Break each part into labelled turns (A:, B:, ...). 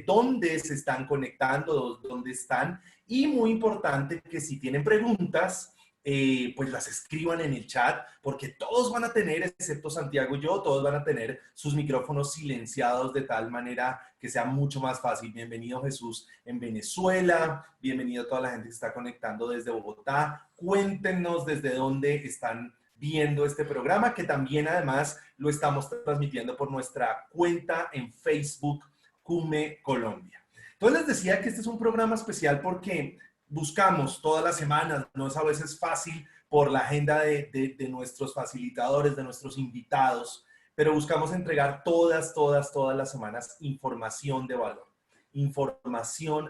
A: dónde se están conectando, dónde están. Y muy importante que si tienen preguntas, pues las escriban en el chat, porque todos van a tener, excepto Santiago y yo, todos van a tener sus micrófonos silenciados de tal manera que sea mucho más fácil. Bienvenido Jesús en Venezuela, bienvenido a toda la gente que está conectando desde Bogotá. Cuéntenos desde dónde están viendo este programa, que también además lo estamos transmitiendo por nuestra cuenta en Facebook, Cume Colombia. Entonces les decía que este es un programa especial porque buscamos todas las semanas, no es a veces fácil por la agenda de nuestros facilitadores, de nuestros invitados, pero buscamos entregar todas las semanas información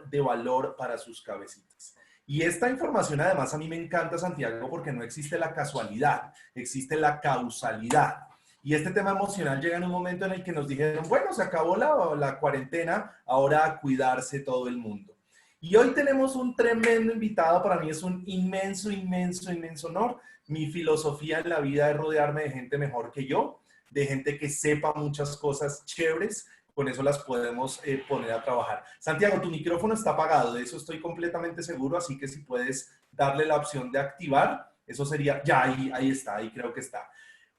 A: de valor para sus cabecitas. Y esta información además a mí me encanta, Santiago, porque no existe la casualidad, existe la causalidad. Y este tema emocional llega en un momento en el que nos dijeron, bueno, se acabó la cuarentena, ahora a cuidarse todo el mundo. Y hoy tenemos un tremendo invitado, para mí es un inmenso honor. Mi filosofía en la vida es rodearme de gente mejor que yo, de gente que sepa muchas cosas chéveres, con eso las podemos poner a trabajar. Santiago, tu micrófono está apagado, de eso estoy completamente seguro, así que si puedes darle la opción de activar, eso sería, ya ahí está, ahí creo que está.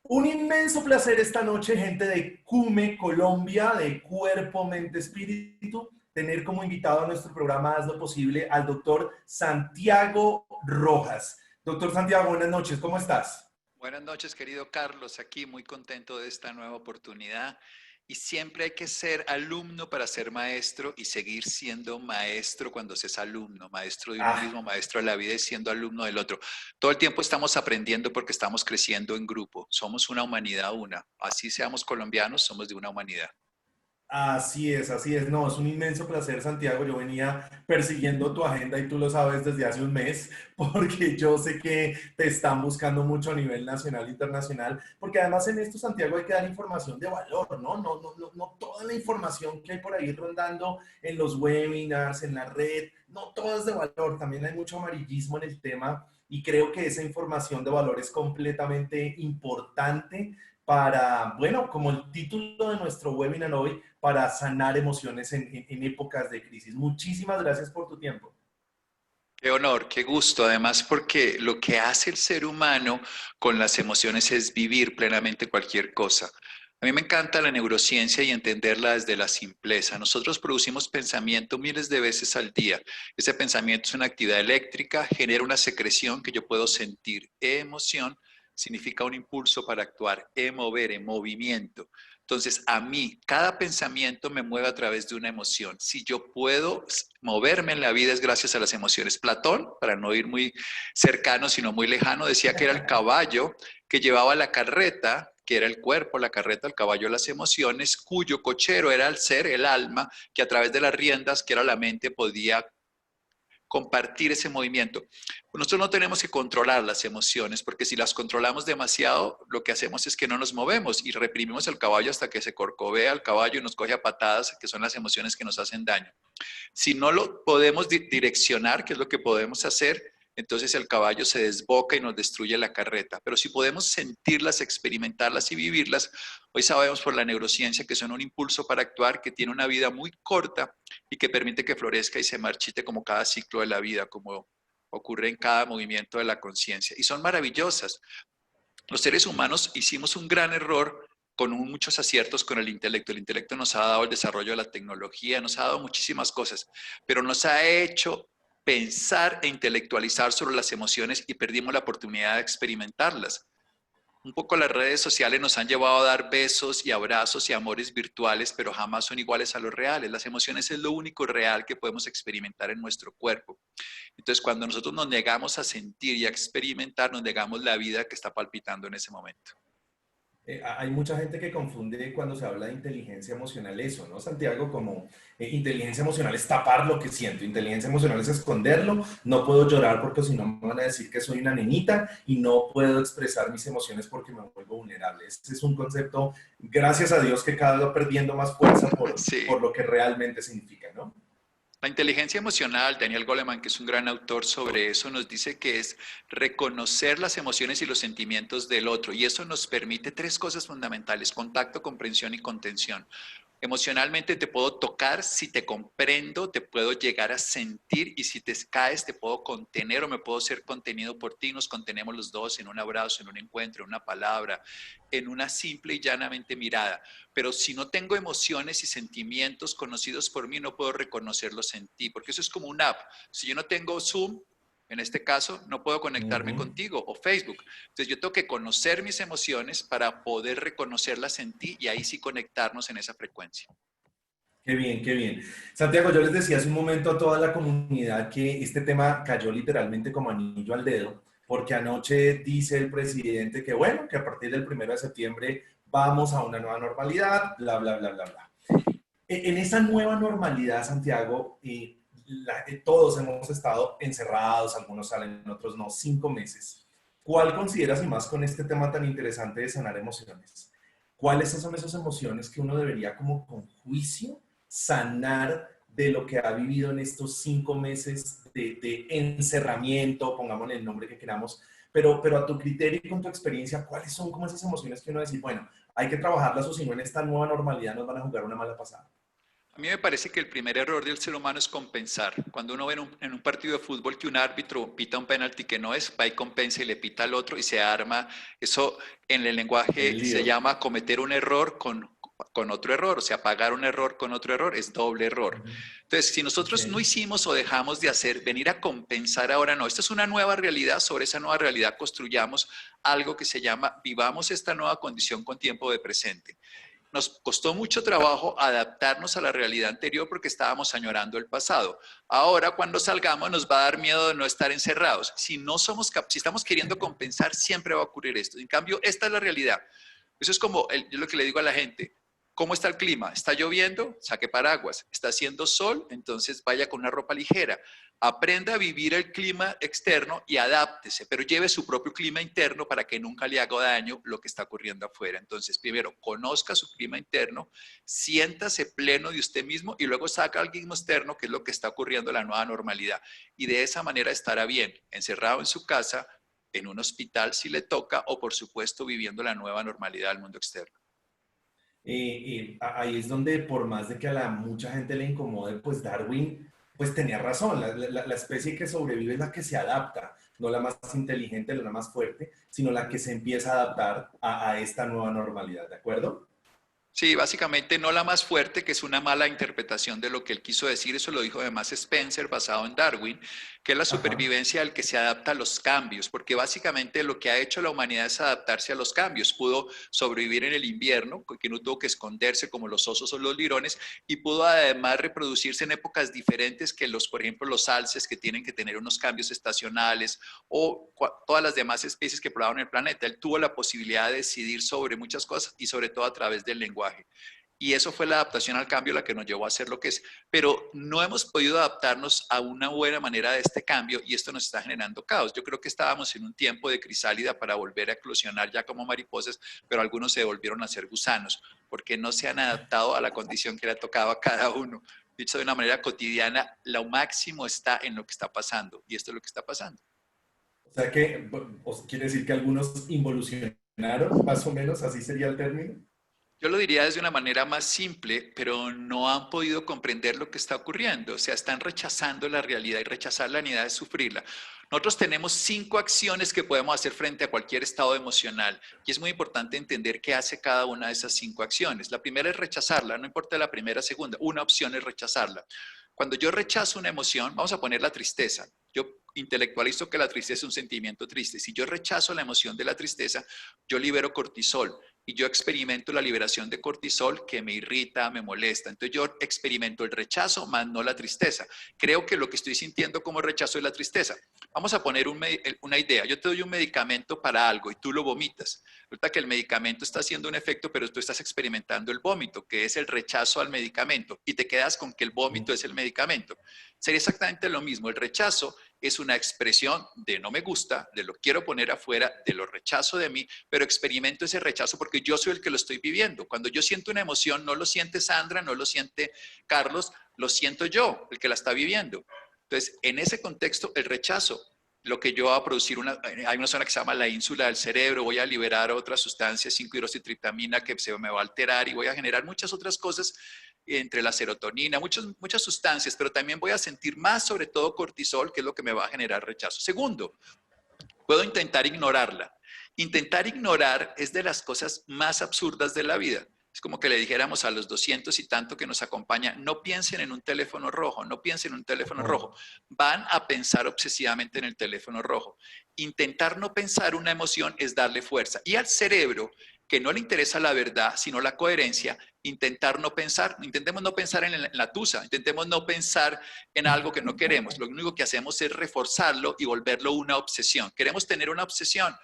A: Un inmenso placer esta noche, gente de Cume, Colombia, de Cuerpo, Mente, Espíritu, tener como invitado a nuestro programa Haz lo Posible al doctor Santiago Rojas. Doctor Santiago, buenas noches, ¿cómo estás?
B: Buenas noches, querido Carlos, aquí muy contento de esta nueva oportunidad. Y siempre hay que ser alumno para ser maestro y seguir siendo maestro cuando se es alumno, maestro de uno mismo, maestro de la vida y siendo alumno del otro. Todo el tiempo estamos aprendiendo porque estamos creciendo en grupo. Somos una humanidad una. Así seamos colombianos, somos de una humanidad.
A: Así es. No, es un inmenso placer, Santiago. Yo venía persiguiendo tu agenda y tú lo sabes desde hace un mes, porque yo sé que te están buscando mucho a nivel nacional e internacional, porque además en esto, Santiago, hay que dar información de valor, ¿no? No toda la información que hay por ahí rondando en los webinars, en la red, no todo es de valor, también hay mucho amarillismo en el tema y creo que esa información de valor es completamente importante para, bueno, como el título de nuestro webinar hoy, para sanar emociones en épocas de crisis. Muchísimas gracias por tu tiempo.
B: Qué honor, qué gusto, además porque lo que hace el ser humano con las emociones es vivir plenamente cualquier cosa. A mí me encanta la neurociencia y entenderla desde la simpleza. Nosotros producimos pensamiento miles de veces al día. Ese pensamiento es una actividad eléctrica, genera una secreción que yo puedo sentir. Emoción significa un impulso para actuar, mover, en movimiento. Entonces, a mí, cada pensamiento me mueve a través de una emoción. Si yo puedo moverme en la vida es gracias a las emociones. Platón, para no ir muy cercano, sino muy lejano, decía que era el caballo que llevaba la carreta, que era el cuerpo, la carreta, el caballo, las emociones, cuyo cochero era el ser, el alma, que a través de las riendas, que era la mente, podía compartir ese movimiento. Nosotros no tenemos que controlar las emociones, porque si las controlamos demasiado, lo que hacemos es que no nos movemos y reprimimos al caballo hasta que se corcovea al caballo y nos coge a patadas, que son las emociones que nos hacen daño. Si no lo podemos direccionar, que es lo que podemos hacer, entonces el caballo se desboca y nos destruye la carreta. Pero si podemos sentirlas, experimentarlas y vivirlas, hoy sabemos por la neurociencia que son un impulso para actuar que tiene una vida muy corta y que permite que florezca y se marchite como cada ciclo de la vida, como ocurre en cada movimiento de la conciencia. Y son maravillosas. Los seres humanos hicimos un gran error con muchos aciertos con el intelecto. El intelecto nos ha dado el desarrollo de la tecnología, nos ha dado muchísimas cosas, pero nos ha hecho pensar e intelectualizar sobre las emociones y perdimos la oportunidad de experimentarlas. Un poco las redes sociales nos han llevado a dar besos y abrazos y amores virtuales, pero jamás son iguales a los reales. Las emociones es lo único real que podemos experimentar en nuestro cuerpo. Entonces, cuando nosotros nos negamos a sentir y a experimentar, nos negamos la vida que está palpitando en ese momento.
A: Hay mucha gente que confunde cuando se habla de inteligencia emocional eso, ¿no, Santiago? Como inteligencia emocional es tapar lo que siento, inteligencia emocional es esconderlo, no puedo llorar porque si no me van a decir que soy una nenita y no puedo expresar mis emociones porque me vuelvo vulnerable. Ese es un concepto, gracias a Dios, que cada vez va perdiendo más fuerza
B: Sí.
A: por lo que realmente significa, ¿no?
B: La inteligencia emocional, Daniel Goleman, que es un gran autor sobre eso, nos dice que es reconocer las emociones y los sentimientos del otro. Y eso nos permite tres cosas fundamentales: contacto, comprensión y contención. Emocionalmente te puedo tocar, si te comprendo, te puedo llegar a sentir y si te caes te puedo contener o me puedo ser contenido por ti. Nos contenemos los dos en un abrazo, en un encuentro, en una palabra, en una simple y llanamente mirada. Pero si no tengo emociones y sentimientos conocidos por mí, no puedo reconocerlos en ti, porque eso es como una app. Si yo no tengo Zoom, en este caso, no puedo conectarme
A: Ujú.
B: contigo o Facebook. Entonces yo tengo que conocer mis emociones para poder reconocerlas en ti y ahí sí conectarnos en esa frecuencia.
A: Qué bien, qué bien. Santiago, yo les decía hace un momento a toda la comunidad que este tema cayó literalmente como anillo al dedo, porque anoche dice el presidente que bueno, que a partir del 1 de septiembre vamos a una nueva normalidad, bla, bla, bla, bla, bla. En esa nueva normalidad, Santiago, todos hemos estado encerrados, algunos salen, otros no, 5 meses. ¿Cuál consideras, y más con este tema tan interesante de sanar emociones, cuáles son esas emociones que uno debería como con juicio sanar de lo que ha vivido en estos 5 meses de encerramiento, pongámosle el nombre que queramos, pero a tu criterio y con tu experiencia, ¿cuáles son como esas emociones que uno dice, bueno, hay que trabajarlas o si no en esta nueva normalidad nos van a jugar una mala pasada?
B: A mí me parece que el primer error del ser humano es compensar. Cuando uno ve en un partido de fútbol que un árbitro pita un penalti que no es, va y compensa y le pita al otro y se arma. Eso en el
A: El
B: lenguaje se
A: lío.
B: llama cometer un error con otro error, o sea, pagar un error con otro error es doble error.
A: Ujú.
B: Entonces, si
A: Ok.
B: nosotros no hicimos o dejamos de hacer, venir a compensar ahora no, esta es una nueva realidad, sobre esa nueva realidad construyamos algo que se llama vivamos esta nueva condición con tiempo de presente. Nos costó mucho trabajo adaptarnos a la realidad anterior porque estábamos añorando el pasado. Ahora, cuando salgamos, nos va a dar miedo de no estar encerrados. Si no somos, si estamos queriendo compensar, siempre va a ocurrir esto. En cambio, esta es la realidad. Eso es como yo lo que le digo a la gente. ¿Cómo está el clima? ¿Está lloviendo? Saque paraguas. ¿Está haciendo sol? Entonces vaya con una ropa ligera. Aprenda a vivir el clima externo y adáptese, pero lleve su propio clima interno para que nunca le haga daño lo que está ocurriendo afuera. Entonces, primero, conozca su clima interno, siéntase pleno de usted mismo y luego saca al clima externo, que es lo que está ocurriendo en la nueva normalidad. Y de esa manera estará bien, encerrado en su casa, en un hospital si le toca, o por supuesto viviendo la nueva normalidad del mundo externo.
A: Ahí es donde, por más de que a mucha gente le incomode, pues Darwin, pues tenía razón, la especie que sobrevive es la que se adapta, no la más inteligente, no la más fuerte, sino la que se empieza a adaptar a esta nueva normalidad, ¿de acuerdo?
B: Sí, básicamente no la más fuerte, que es una mala interpretación de lo que él quiso decir, eso lo dijo además Spencer, basado en Darwin, que es la
A: Ajá.
B: supervivencia del que se adapta a los cambios, porque básicamente lo que ha hecho la humanidad es adaptarse a los cambios. Pudo sobrevivir en el invierno, que no tuvo que esconderse como los osos o los lirones, y pudo además reproducirse en épocas diferentes que los, por ejemplo, los alces, que tienen que tener unos cambios estacionales, o todas las demás especies que probaron el planeta. Él tuvo la posibilidad de decidir sobre muchas cosas y sobre todo a través del lenguaje. Y eso fue la adaptación al cambio la que nos llevó a ser lo que es. Pero no hemos podido adaptarnos a una buena manera de este cambio y esto nos está generando caos. Yo creo que estábamos en un tiempo de crisálida para volver a eclosionar ya como mariposas, pero algunos se volvieron a ser gusanos porque no se han adaptado a la condición que le ha tocado a cada uno. Dicho de una manera cotidiana, lo máximo está en lo que está pasando y esto es lo que está pasando.
A: O sea que, quiere decir que algunos involucionaron, más o menos, así sería el término.
B: Yo lo diría desde una manera más simple, pero no han podido comprender lo que está ocurriendo. O sea, están rechazando la realidad y rechazar la realidad es sufrirla. Nosotros tenemos 5 acciones que podemos hacer frente a cualquier estado emocional y es muy importante entender qué hace cada una de esas 5 acciones. La primera es rechazarla, no importa la primera o segunda, una opción es rechazarla. Cuando yo rechazo una emoción, vamos a poner la tristeza. Yo intelectualizo que la tristeza es un sentimiento triste. Si yo rechazo la emoción de la tristeza, yo libero cortisol y yo experimento la liberación de cortisol que me irrita, me molesta. Entonces yo experimento el rechazo, más no la tristeza. Creo que lo que estoy sintiendo como rechazo es la tristeza. Vamos a poner una idea. Yo te doy un medicamento para algo y tú lo vomitas. Resulta que el medicamento está haciendo un efecto, pero tú estás experimentando el vómito, que es el rechazo al medicamento, y te quedas con que el vómito es el medicamento. Sería exactamente lo mismo. El rechazo es una expresión de no me gusta, de lo quiero poner afuera, de lo rechazo de mí, pero experimento ese rechazo porque yo soy el que lo estoy viviendo. Cuando yo siento una emoción, no lo siente Sandra, no lo siente Carlos, lo siento yo, el que la está viviendo. Entonces, en ese contexto, el rechazo lo que yo voy a producir, hay una zona que se llama la ínsula del cerebro, voy a liberar otras sustancias, 5-hidroxitriptamina, que se me va a alterar y voy a generar muchas otras cosas entre la serotonina, muchas sustancias, pero también voy a sentir más, sobre todo cortisol, que es lo que me va a generar rechazo. Segundo, puedo intentar ignorarla. Intentar ignorar es de las cosas más absurdas de la vida. Es como que le dijéramos a los 200 y tanto que nos acompaña, no piensen en un teléfono rojo, no piensen en un teléfono rojo. Van a pensar obsesivamente en el teléfono rojo. Intentar no pensar una emoción es darle fuerza. Y al cerebro, que no le interesa la verdad, sino la coherencia, intentar no pensar, intentemos no pensar en la tusa, intentemos no pensar en algo que no queremos. Lo único que hacemos es reforzarlo y volverlo una obsesión. ¿Queremos tener una obsesión?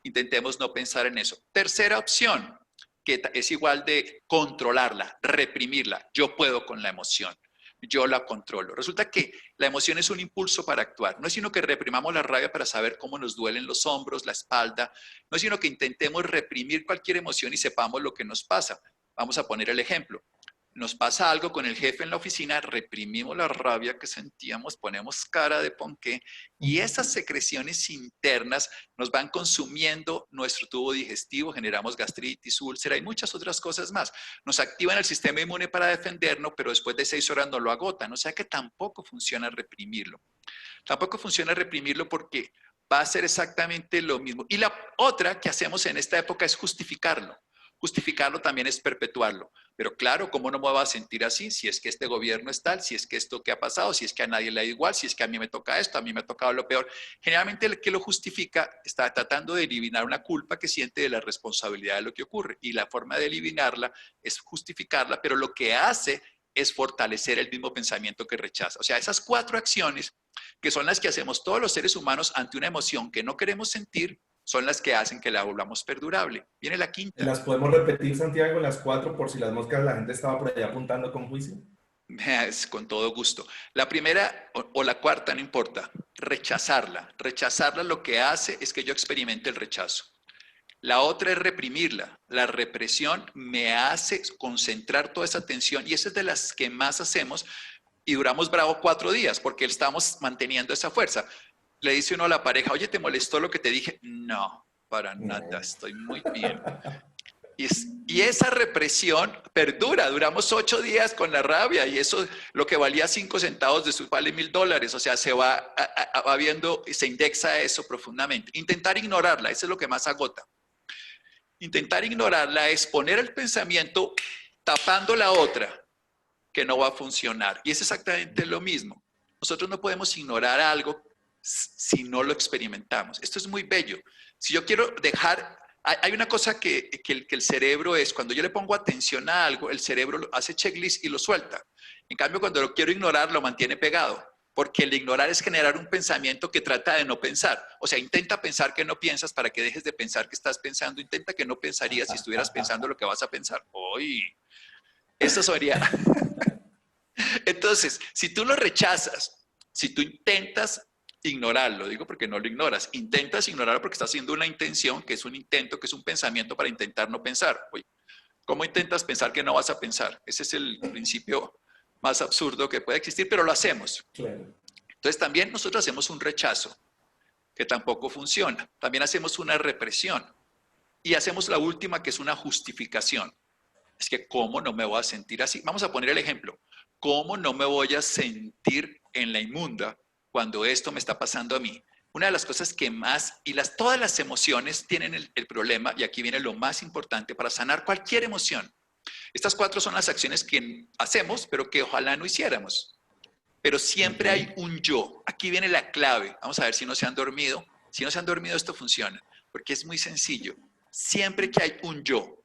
B: Intentemos no pensar en eso. Tercera opción, que es igual de controlarla, reprimirla. Yo puedo con la emoción, yo la controlo. Resulta que la emoción es un impulso para actuar. No es sino que reprimamos la rabia para saber cómo nos duelen los hombros, la espalda. No es sino que intentemos reprimir cualquier emoción y sepamos lo que nos pasa. Vamos a poner el ejemplo. Nos pasa algo con el jefe en la oficina, reprimimos la rabia que sentíamos, ponemos cara de ponqué y esas secreciones internas nos van consumiendo nuestro tubo digestivo, generamos gastritis, úlcera y muchas otras cosas más. Nos activan el sistema inmune para defendernos, pero después de 6 horas nos lo agotan. O sea que tampoco funciona reprimirlo. Tampoco funciona reprimirlo porque va a ser exactamente lo mismo. Y la otra que hacemos en esta época es justificarlo. Justificarlo también es perpetuarlo. Pero claro, ¿cómo no me voy a sentir así? Si es que este gobierno es tal, si es que esto que ha pasado, si es que a nadie le da igual, si es que a mí me toca esto, a mí me ha tocado lo peor. Generalmente el que lo justifica está tratando de eliminar una culpa que siente de la responsabilidad de lo que ocurre. Y la forma de eliminarla es justificarla, pero lo que hace es fortalecer el mismo pensamiento que rechaza. O sea, esas 4 acciones, que son las que hacemos todos los seres humanos ante una emoción que no queremos sentir, son las que hacen que la volvamos perdurable. Viene la quinta.
A: ¿Las podemos repetir, Santiago, las 4 por si las moscas la gente estaba por allá apuntando con juicio?
B: Es con todo gusto. La primera o la cuarta, no importa, rechazarla. Rechazarla lo que hace es que yo experimente el rechazo. La otra es reprimirla. La represión me hace concentrar toda esa atención y esa es de las que más hacemos y duramos bravo 4 días porque estamos manteniendo esa fuerza. Le dice uno a la pareja, oye, ¿te molestó lo que te dije? No, para nada, estoy muy bien. Y esa represión perdura, duramos 8 días con la rabia y eso, lo que valía 5 centavos de su vale $1000, o sea, se va viendo y se indexa eso profundamente. Intentar ignorarla, eso es lo que más agota. Intentar ignorarla es poner el pensamiento tapando la otra, que no va a funcionar. Y es exactamente lo mismo. Nosotros no podemos ignorar algo si no lo experimentamos. Esto es muy bello. Si yo quiero dejar... Hay una cosa que el cerebro es, cuando yo le pongo atención a algo, el cerebro hace checklist y lo suelta. En cambio, cuando lo quiero ignorar, lo mantiene pegado. Porque el ignorar es generar un pensamiento que trata de no pensar. O sea, intenta pensar que no piensas para que dejes de pensar que estás pensando. Intenta que no pensarías si estuvieras pensando lo que vas a pensar. ¡Uy! Eso sería... Entonces, si tú lo rechazas, si tú intentas ignorarlo, digo porque no lo ignoras, intentas ignorarlo porque estás haciendo una intención, que es un intento, que es un pensamiento para intentar no pensar. Oye, ¿cómo intentas pensar que no vas a pensar? Ese es el principio más absurdo que puede existir, pero lo hacemos.
A: Claro.
B: Entonces también nosotros hacemos un rechazo, que tampoco funciona. También hacemos una represión. Y hacemos la última, que es una justificación. Es que, ¿cómo no me voy a sentir así? Vamos a poner el ejemplo. ¿Cómo no me voy a sentir en la inmunda cuando esto me está pasando a mí? Una de las cosas que más, y todas las emociones tienen el problema, y aquí viene lo más importante para sanar cualquier emoción. Estas 4 son las acciones que hacemos, pero que ojalá no hiciéramos. Pero siempre hay un yo. Aquí viene la clave. Vamos a ver si no se han dormido. Si no se han dormido, esto funciona, porque es muy sencillo. Siempre que hay un yo,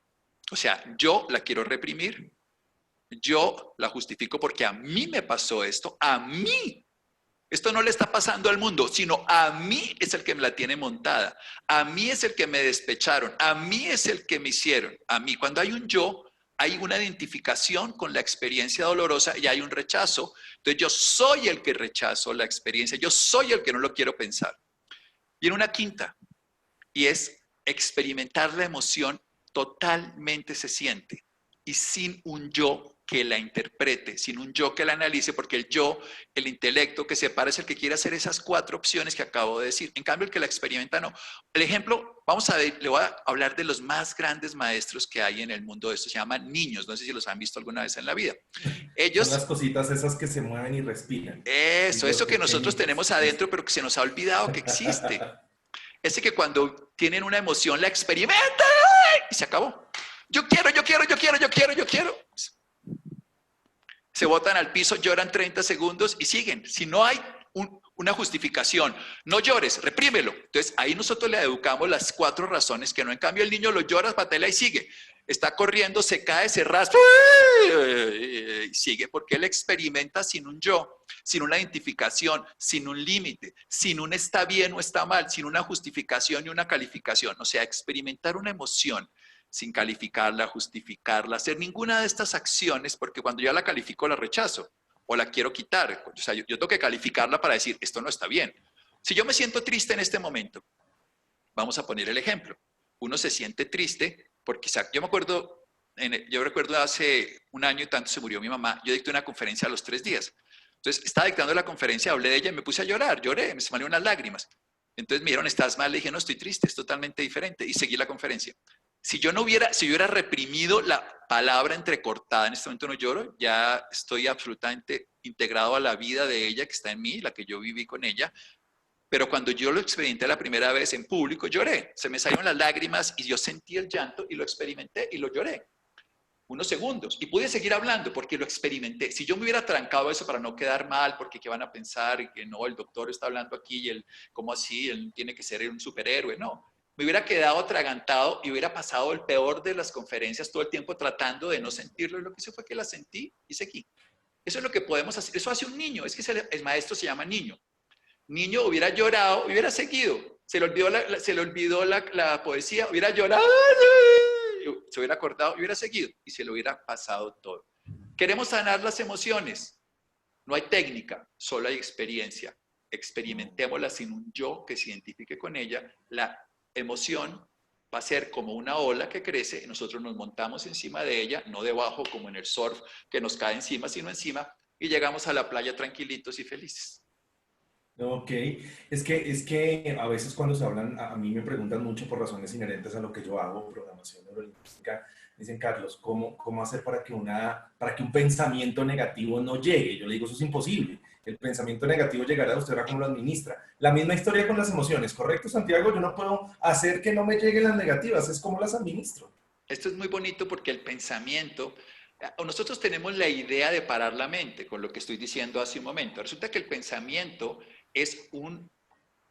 B: o sea, yo la quiero reprimir, yo la justifico porque a mí me pasó esto, a mí. Esto no le está pasando al mundo, sino a mí es el que me la tiene montada. A mí es el que me despecharon. A mí es el que me hicieron. A mí. Cuando hay un yo, hay una identificación con la experiencia dolorosa y hay un rechazo. Entonces yo soy el que rechazo la experiencia. Yo soy el que no lo quiero pensar. Viene una quinta y es experimentar la emoción totalmente se siente y sin un yo que la interprete, sin un yo que la analice, porque el yo, el intelecto que separa es el que quiere hacer esas 4 opciones que acabo de decir. En cambio, el que la experimenta no. El ejemplo, vamos a ver, le voy a hablar de los más grandes maestros que hay en el mundo de esto. Se llaman niños, no sé si los han visto alguna vez en la vida.
A: Son las
B: Ellos,
A: cositas esas que se mueven y respiran. Y los
B: eso que nosotros
A: pequeñitos.
B: tenemos adentro, pero que se nos ha olvidado que existe. Ese que cuando tienen una emoción la experimentan y se acabó. Yo quiero, yo quiero, yo quiero, yo quiero, yo quiero. Se botan al piso, lloran 30 segundos y siguen. Si no hay una justificación, no llores, reprímelo. Entonces ahí nosotros le educamos las 4 razones que no. En cambio el niño lo llora, patela y sigue. Está corriendo, se cae, se raspa y sigue porque él experimenta sin un yo, sin una identificación, sin un límite, sin un está bien o está mal, sin una justificación y una calificación. O sea, experimentar una emoción sin calificarla, justificarla, hacer ninguna de estas acciones, porque cuando ya la califico la rechazo o la quiero quitar. O sea, yo tengo que calificarla para decir, esto no está bien. Si yo me siento triste en este momento, vamos a poner el ejemplo. Uno se siente triste porque yo me acuerdo, yo recuerdo hace un año y tanto se murió mi mamá, yo dicté una conferencia a los 3 días. Entonces, estaba dictando la conferencia, hablé de ella y me puse a llorar, lloré, me salieron unas lágrimas. Entonces me dijeron, ¿estás mal? Le dije, no, estoy triste, es totalmente diferente. Y seguí la conferencia. Si yo hubiera reprimido la palabra entrecortada, en este momento no lloro, ya estoy absolutamente integrado a la vida de ella que está en mí, la que yo viví con ella. Pero cuando yo lo experimenté la primera vez en público, lloré. Se me salieron las lágrimas y yo sentí el llanto y lo experimenté y lo lloré. Unos segundos. Y pude seguir hablando porque lo experimenté. Si yo me hubiera trancado eso para no quedar mal, porque qué van a pensar, y que no, el doctor está hablando aquí y él, ¿cómo así? Él tiene que ser un superhéroe. No. Me hubiera quedado atragantado y hubiera pasado el peor de las conferencias todo el tiempo tratando de no sentirlo. Y lo que hice fue que la sentí y seguí. Eso es lo que podemos hacer. Eso hace un niño. Es que el maestro se llama niño. Niño hubiera llorado, hubiera seguido. Se le olvidó la poesía, hubiera llorado, se hubiera acordado y hubiera seguido. Y se le hubiera pasado todo. Queremos sanar las emociones. No hay técnica, solo hay experiencia. Experimentémosla sin un yo que se identifique con ella. La emoción va a ser como una ola que crece y nosotros nos montamos encima de ella, no debajo como en el surf que nos cae encima, sino encima, y llegamos a la playa tranquilitos y felices.
A: Ok, es que a veces cuando se hablan, a mí me preguntan mucho por razones inherentes a lo que yo hago, programación neurolingüística, dicen, Carlos, ¿cómo hacer para que un pensamiento negativo no llegue? Yo le digo, eso es imposible. El pensamiento negativo llegará, usted verá cómo lo administra. La misma historia con las emociones, ¿correcto, Santiago? Yo no puedo hacer que no me lleguen las negativas, es como las administro.
B: Esto es muy bonito porque el pensamiento, nosotros tenemos la idea de parar la mente, con lo que estoy diciendo hace un momento. Resulta que el pensamiento es un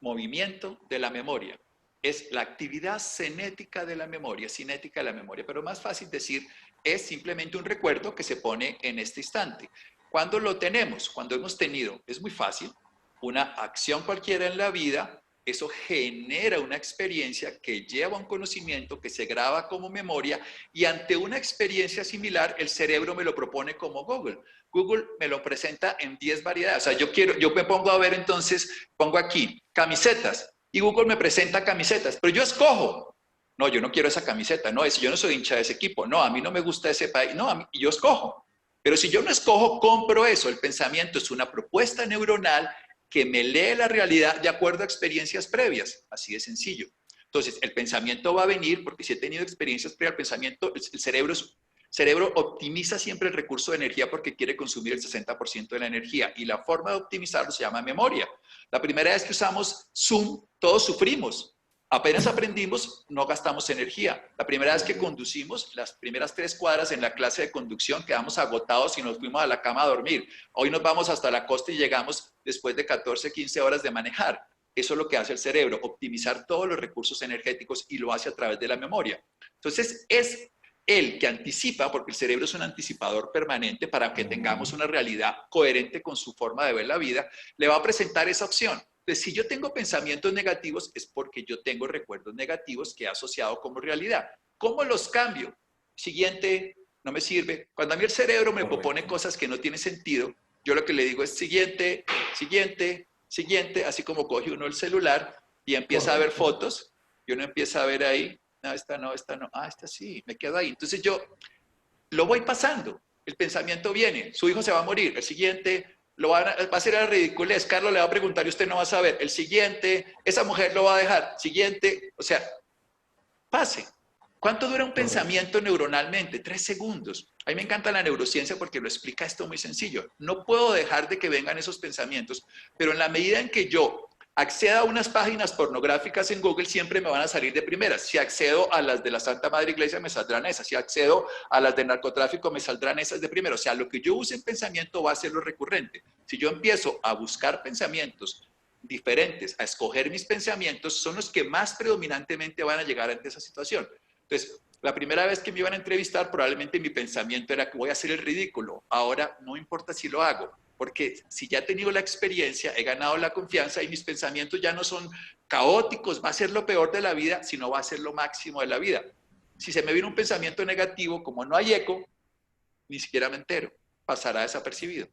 B: movimiento de la memoria. Es la actividad cinética de la memoria, cinética de la memoria. Pero más fácil decir, es simplemente un recuerdo que se pone en este instante. ¿Cuándo lo tenemos? Cuando hemos tenido, es muy fácil, una acción cualquiera en la vida. Eso genera una experiencia que lleva un conocimiento que se graba como memoria y ante una experiencia similar el cerebro me lo propone como Google. Google me lo presenta en 10 variedades. O sea, yo me pongo a ver entonces, pongo aquí camisetas y Google me presenta camisetas, pero yo escojo. No, yo no quiero esa camiseta, no, yo no soy hincha de ese equipo, no, a mí no me gusta ese país, no, yo escojo. Pero si yo no escojo, compro eso. El pensamiento es una propuesta neuronal que me lee la realidad de acuerdo a experiencias previas. Así de sencillo. Entonces, el pensamiento va a venir porque si he tenido experiencias previas, el pensamiento, el cerebro optimiza siempre el recurso de energía porque quiere consumir el 60% de la energía y la forma de optimizarlo se llama memoria. La primera vez que usamos Zoom, todos sufrimos. Apenas aprendimos, no gastamos energía. La primera vez que conducimos, las primeras 3 cuadras en la clase de conducción, quedamos agotados y nos fuimos a la cama a dormir. Hoy nos vamos hasta la costa y llegamos después de 14, 15 horas de manejar. Eso es lo que hace el cerebro, optimizar todos los recursos energéticos y lo hace a través de la memoria. Entonces, es el que anticipa, porque el cerebro es un anticipador permanente para que tengamos una realidad coherente con su forma de ver la vida, le va a presentar esa opción. Entonces, si yo tengo pensamientos negativos, es porque yo tengo recuerdos negativos que he asociado como realidad. ¿Cómo los cambio? Siguiente, no me sirve. Cuando a mí el cerebro me propone cosas que no tienen sentido, yo lo que le digo es siguiente, siguiente, siguiente, así como coge uno el celular y empieza a ver fotos, y uno empieza a ver ahí, no, esta no, esta no, esta sí, me quedo ahí. Entonces yo lo voy pasando. El pensamiento viene, su hijo se va a morir, el siguiente va a hacer la ridiculez, Carlos le va a preguntar y usted no va a saber, el siguiente, esa mujer lo va a dejar, siguiente, o sea, pase. ¿Cuánto dura un
A: Correcto.
B: pensamiento neuronalmente? 3 segundos. A mí me encanta la neurociencia porque lo explica esto muy sencillo. No puedo dejar de que vengan esos pensamientos, pero en la medida en que yo acceda a unas páginas pornográficas en Google, siempre me van a salir de primeras. Si accedo a las de la Santa Madre Iglesia, me saldrán esas. Si accedo a las de narcotráfico, me saldrán esas de primero. O sea, lo que yo use en pensamiento va a ser lo recurrente. Si yo empiezo a buscar pensamientos diferentes, a escoger mis pensamientos, son los que más predominantemente van a llegar ante esa situación. Entonces, la primera vez que me iban a entrevistar, probablemente mi pensamiento era que voy a hacer el ridículo. Ahora no importa si lo hago, porque si ya he tenido la experiencia, he ganado la confianza y mis pensamientos ya no son caóticos, va a ser lo peor de la vida, sino va a ser lo máximo de la vida. Si se me viene un pensamiento negativo, como no hay eco, ni siquiera me entero, pasará desapercibido.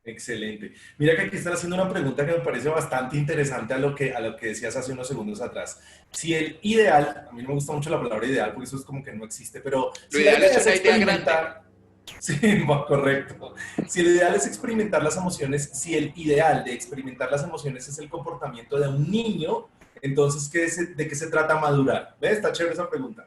A: Excelente. Mira que aquí están haciendo una pregunta que me parece bastante interesante a lo que decías hace unos segundos atrás. Si el ideal, a mí no me gusta mucho la palabra ideal porque eso es como que no existe, pero
B: Lo
A: si la
B: ideal
A: idea
B: es
A: es
B: una idea grande.
A: experimentar, sí, va, correcto. Si el ideal es experimentar las emociones, si el ideal de experimentar las emociones es el comportamiento de un niño, entonces, ¿de qué se trata madurar? ¿Ves? Está chévere esa pregunta.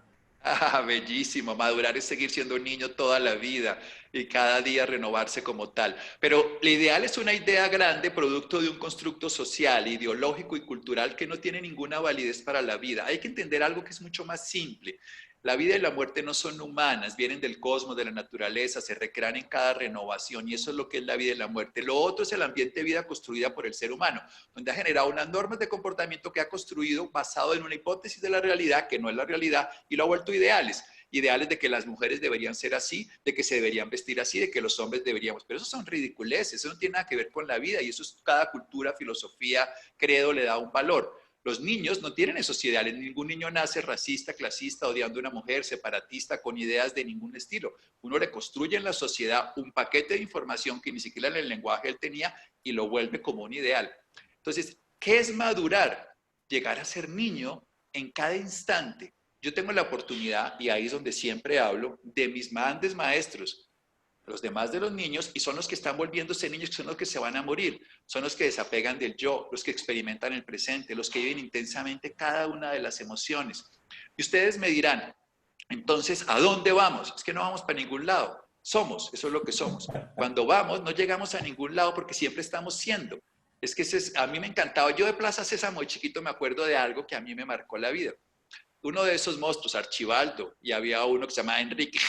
B: Ah, bellísimo. Madurar es seguir siendo un niño toda la vida y cada día renovarse como tal. Pero lo ideal es una idea grande, producto de un constructo social, ideológico y cultural que no tiene ninguna validez para la vida. Hay que entender algo que es mucho más simple. La vida y la muerte no son humanas, vienen del cosmos, de la naturaleza, se recrean en cada renovación y eso es lo que es la vida y la muerte. Lo otro es el ambiente de vida construida por el ser humano, donde ha generado unas normas de comportamiento que ha construido basado en una hipótesis de la realidad que no es la realidad y lo ha vuelto ideales. Ideales de que las mujeres deberían ser así, de que se deberían vestir así, de que los hombres deberíamos. Pero eso son ridiculeces, eso no tiene nada que ver con la vida y eso es cada cultura, filosofía, credo le da un valor. Los niños no tienen esos ideales. Ningún niño nace racista, clasista, odiando a una mujer, separatista, con ideas de ningún estilo. Uno le construye en la sociedad un paquete de información que ni siquiera en el lenguaje él tenía y lo vuelve como un ideal. Entonces, ¿qué es madurar? Llegar a ser niño en cada instante. Yo tengo la oportunidad, y ahí es donde siempre hablo, de mis grandes maestros, los demás de los niños, y son los que están volviéndose niños, que son los que se van a morir, son los que desapegan del yo, los que experimentan el presente, los que viven intensamente cada una de las emociones. Y ustedes me dirán, entonces, ¿a dónde vamos? Es que no vamos para ningún lado. Somos, eso es lo que somos. Cuando vamos, no llegamos a ningún lado porque siempre estamos siendo. Es que a mí me encantaba. Yo de Plaza Sésamo de chiquito me acuerdo de algo que a mí me marcó la vida. Uno de esos monstruos, Archibaldo, y había uno que se llamaba Enrique,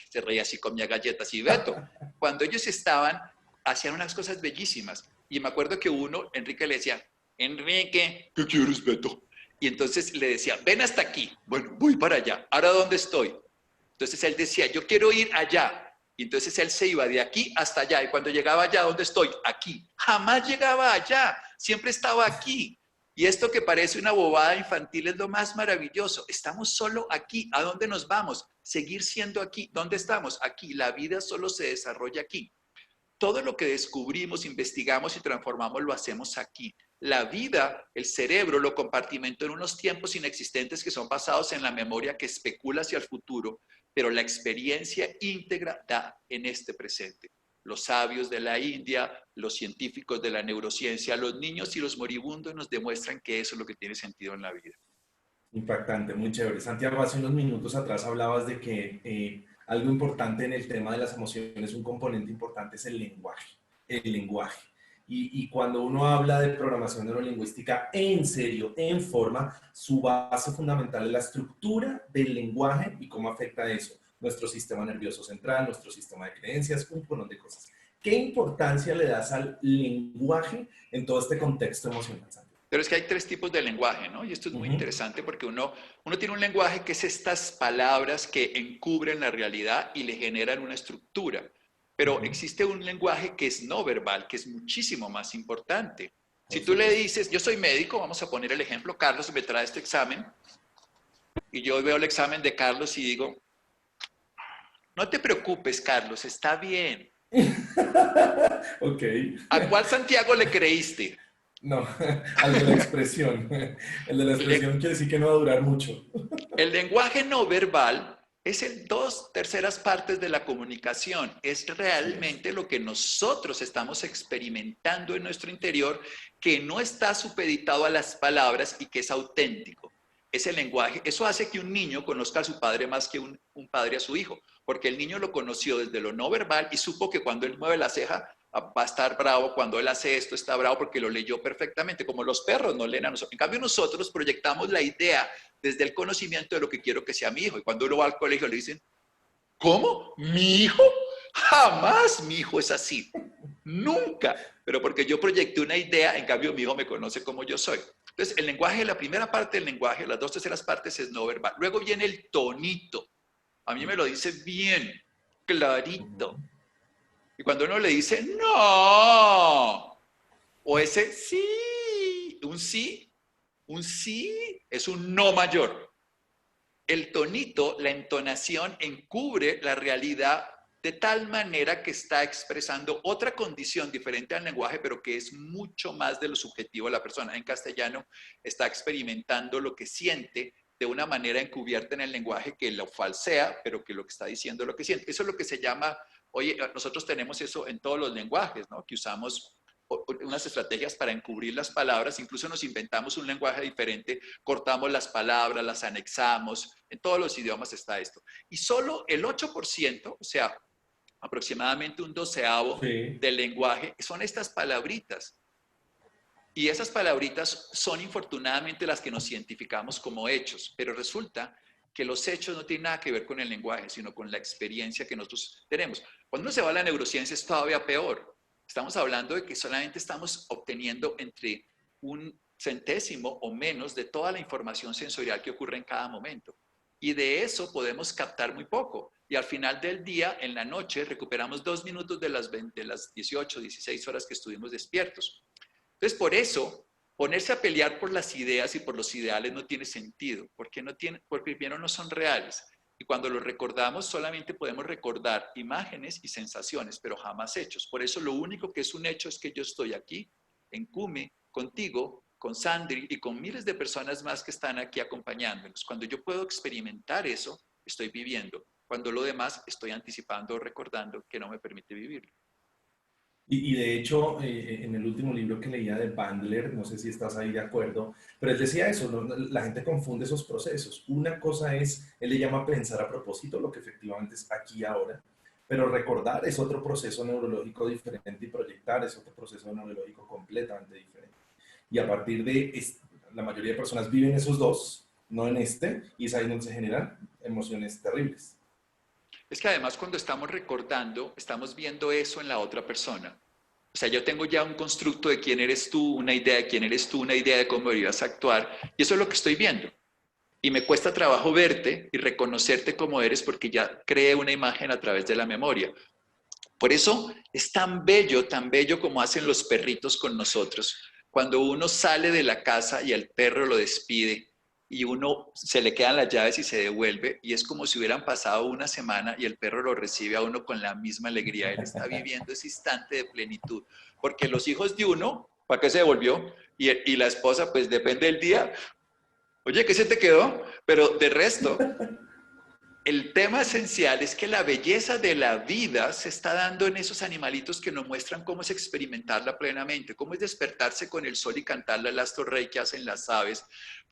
B: se reía así, comía galletas, y Beto. Cuando ellos estaban, hacían unas cosas bellísimas. Y me acuerdo que uno, Enrique, le decía, Enrique, ¿qué quieres, Beto? Y entonces le decía, ven hasta aquí. Bueno, voy para allá. ¿Ahora dónde estoy? Entonces él decía, yo quiero ir allá. Y entonces él se iba de aquí hasta allá. Y cuando llegaba allá, ¿dónde estoy? Aquí. Jamás llegaba allá. Siempre estaba aquí. Y esto que parece una bobada infantil es lo más maravilloso. Estamos solo aquí. ¿A dónde nos vamos? Seguir siendo aquí. ¿Dónde estamos? Aquí. La vida solo se desarrolla aquí. Todo lo que descubrimos, investigamos y transformamos lo hacemos aquí. La vida, el cerebro, lo compartimentó en unos tiempos inexistentes que son basados en la memoria que especula hacia el futuro, pero la experiencia íntegra da en este presente. Los sabios de la India, los científicos de la neurociencia, los niños y los moribundos nos demuestran que eso es lo que tiene sentido en la vida.
A: Impactante, muy chévere. Santiago, hace unos minutos atrás hablabas de que algo importante en el tema de las emociones, un componente importante es el lenguaje. El lenguaje. Y cuando uno habla de programación neurolingüística en serio, en forma, su base fundamental es la estructura del lenguaje y cómo afecta eso. Nuestro sistema nervioso central, nuestro sistema de creencias, un montón de cosas. ¿Qué importancia le das al lenguaje en todo este contexto emocional, Santiago?
B: Pero es que hay 3 tipos de lenguaje, ¿no? Y esto es muy interesante porque uno tiene un lenguaje que es estas palabras que encubren la realidad y le generan una estructura. Pero existe un lenguaje que es no verbal, que es muchísimo más importante. Si
A: Por
B: tú le
A: supuesto.
B: dices, yo soy médico, vamos a poner el ejemplo, Carlos me trae este examen, y yo veo el examen de Carlos y digo, no te preocupes, Carlos, está bien.
A: Ok.
B: ¿A cuál Santiago le creíste?
A: No, al de la expresión. El de la
B: Le-
A: expresión quiere decir que no va a durar mucho.
B: El lenguaje no verbal es el 2/3 partes de la comunicación. Es realmente lo que nosotros estamos experimentando en nuestro interior, que no está supeditado a las palabras y que es auténtico. Es el lenguaje. Eso hace que un niño conozca a su padre más que un padre a su hijo, porque el niño lo conoció desde lo no verbal y supo que cuando él mueve la ceja va a estar bravo, cuando él hace esto está bravo porque lo leyó perfectamente, como los perros no leen a nosotros. En cambio nosotros proyectamos la idea desde el conocimiento de lo que quiero que sea mi hijo, y cuando uno va al colegio le dicen, ¿cómo? ¿Mi hijo? Jamás mi hijo es así, nunca, pero porque yo proyecté una idea, en cambio mi hijo me conoce como yo soy. Entonces el lenguaje, la primera parte del lenguaje, las 2/3 partes es no verbal. Luego viene el tonito, a mí me lo dice bien, clarito. Y cuando uno le dice, no, o ese sí, un sí es un no mayor. El tonito, la entonación, encubre la realidad de tal manera que está expresando otra condición diferente al lenguaje, pero que es mucho más de lo subjetivo de la persona. En castellano está experimentando lo que siente de una manera encubierta en el lenguaje que lo falsea, pero que lo que está diciendo es lo que siente. Eso es lo que se llama, oye, nosotros tenemos eso en todos los lenguajes, ¿no? Que usamos unas estrategias para encubrir las palabras, incluso nos inventamos un lenguaje diferente, cortamos las palabras, las anexamos, en todos los idiomas está esto. Y solo el 8%, o sea, aproximadamente un 12avo del lenguaje, son estas palabritas. Y esas palabritas son infortunadamente las que nos identificamos como hechos, pero resulta que los hechos no tienen nada que ver con el lenguaje, sino con la experiencia que nosotros tenemos. Cuando uno se va a la neurociencia es todavía peor. Estamos hablando de que solamente estamos obteniendo entre un centésimo o menos de toda la información sensorial que ocurre en cada momento. Y de eso podemos captar muy poco. Y al final del día, en la noche, recuperamos 2 minutos de las 18, 16 horas que estuvimos despiertos. Entonces, por eso, ponerse a pelear por las ideas y por los ideales no tiene sentido, porque primero no son reales. Y cuando los recordamos, solamente podemos recordar imágenes y sensaciones, pero jamás hechos. Por eso lo único que es un hecho es que yo estoy aquí, en Cume, contigo, con Sandri y con miles de personas más que están aquí acompañándonos. Cuando yo puedo experimentar eso, estoy viviendo. Cuando lo demás, estoy anticipando o recordando que no me permite vivirlo.
A: Y de hecho, en el último libro que leía de Bandler, no sé si estás ahí de acuerdo, pero él decía eso, ¿no? La gente confunde esos procesos. Una cosa es, él le llama pensar a propósito, lo que efectivamente es aquí y ahora, pero recordar es otro proceso neurológico diferente y proyectar es otro proceso neurológico completamente diferente. Y a partir de, la mayoría de personas viven esos dos, no en este, y es ahí donde se generan emociones terribles.
B: Es que además cuando estamos recordando, estamos viendo eso en la otra persona. O sea, yo tengo ya un constructo de quién eres tú, una idea de quién eres tú, una idea de cómo deberías actuar, y eso es lo que estoy viendo. Y me cuesta trabajo verte y reconocerte como eres porque ya creé una imagen a través de la memoria. Por eso es tan bello como hacen los perritos con nosotros. Cuando uno sale de la casa y el perro lo despide y uno se le quedan las llaves y se devuelve y es como si hubieran pasado una semana y el perro lo recibe a uno con la misma alegría. Él está viviendo ese instante de plenitud. Porque los hijos de uno, ¿para qué se devolvió? Y la esposa, pues depende del día. Oye, ¿qué se te quedó? Pero de resto, el tema esencial es que la belleza de la vida se está dando en esos animalitos que nos muestran cómo es experimentarla plenamente, cómo es despertarse con el sol y cantarle al astro rey que hacen las aves,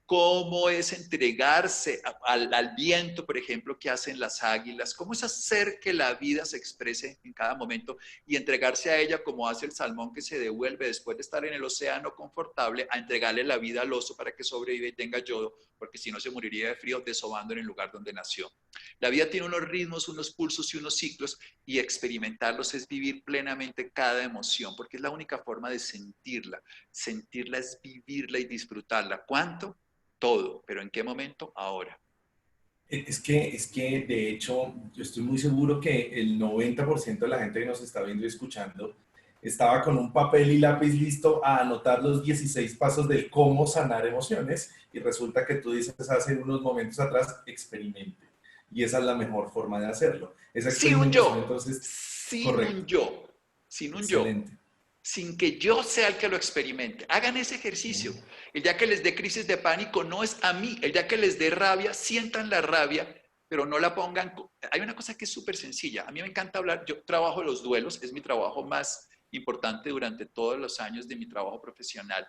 B: cómo es entregarse al viento, por ejemplo, que hacen las águilas, cómo es hacer que la vida se exprese en cada momento y entregarse a ella como hace el salmón que se devuelve después de estar en el océano confortable a entregarle la vida al oso para que sobreviva y tenga yodo, porque si no se moriría de frío desobando en el lugar donde nació. La vida tiene unos ritmos, unos pulsos y unos ciclos y experimentarlos es vivir plenamente cada emoción, porque es la única forma de sentirla. Sentirla es vivirla y disfrutarla. ¿Cuánto? Todo, pero ¿en qué momento? Ahora.
A: Es que de hecho yo estoy muy seguro que el 90% de la gente que nos está viendo y escuchando estaba con un papel y lápiz listo a anotar los 16 pasos del cómo sanar emociones y resulta que tú dices hace unos momentos atrás, experimente. Y esa es la mejor forma de hacerlo. Esa
B: Sin un
A: experimentación
B: yo,
A: entonces,
B: sin un
A: correcto,
B: yo, sin un yo,
A: excelente.
B: sin que yo sea el que lo experimente. Hagan ese ejercicio. El día que les dé crisis de pánico no es a mí, el día que les dé rabia, sientan la rabia pero no la pongan. Hay una cosa que es súper sencilla. A mí me encanta hablar, yo trabajo los duelos, es mi trabajo más importante durante todos los años de mi trabajo profesional.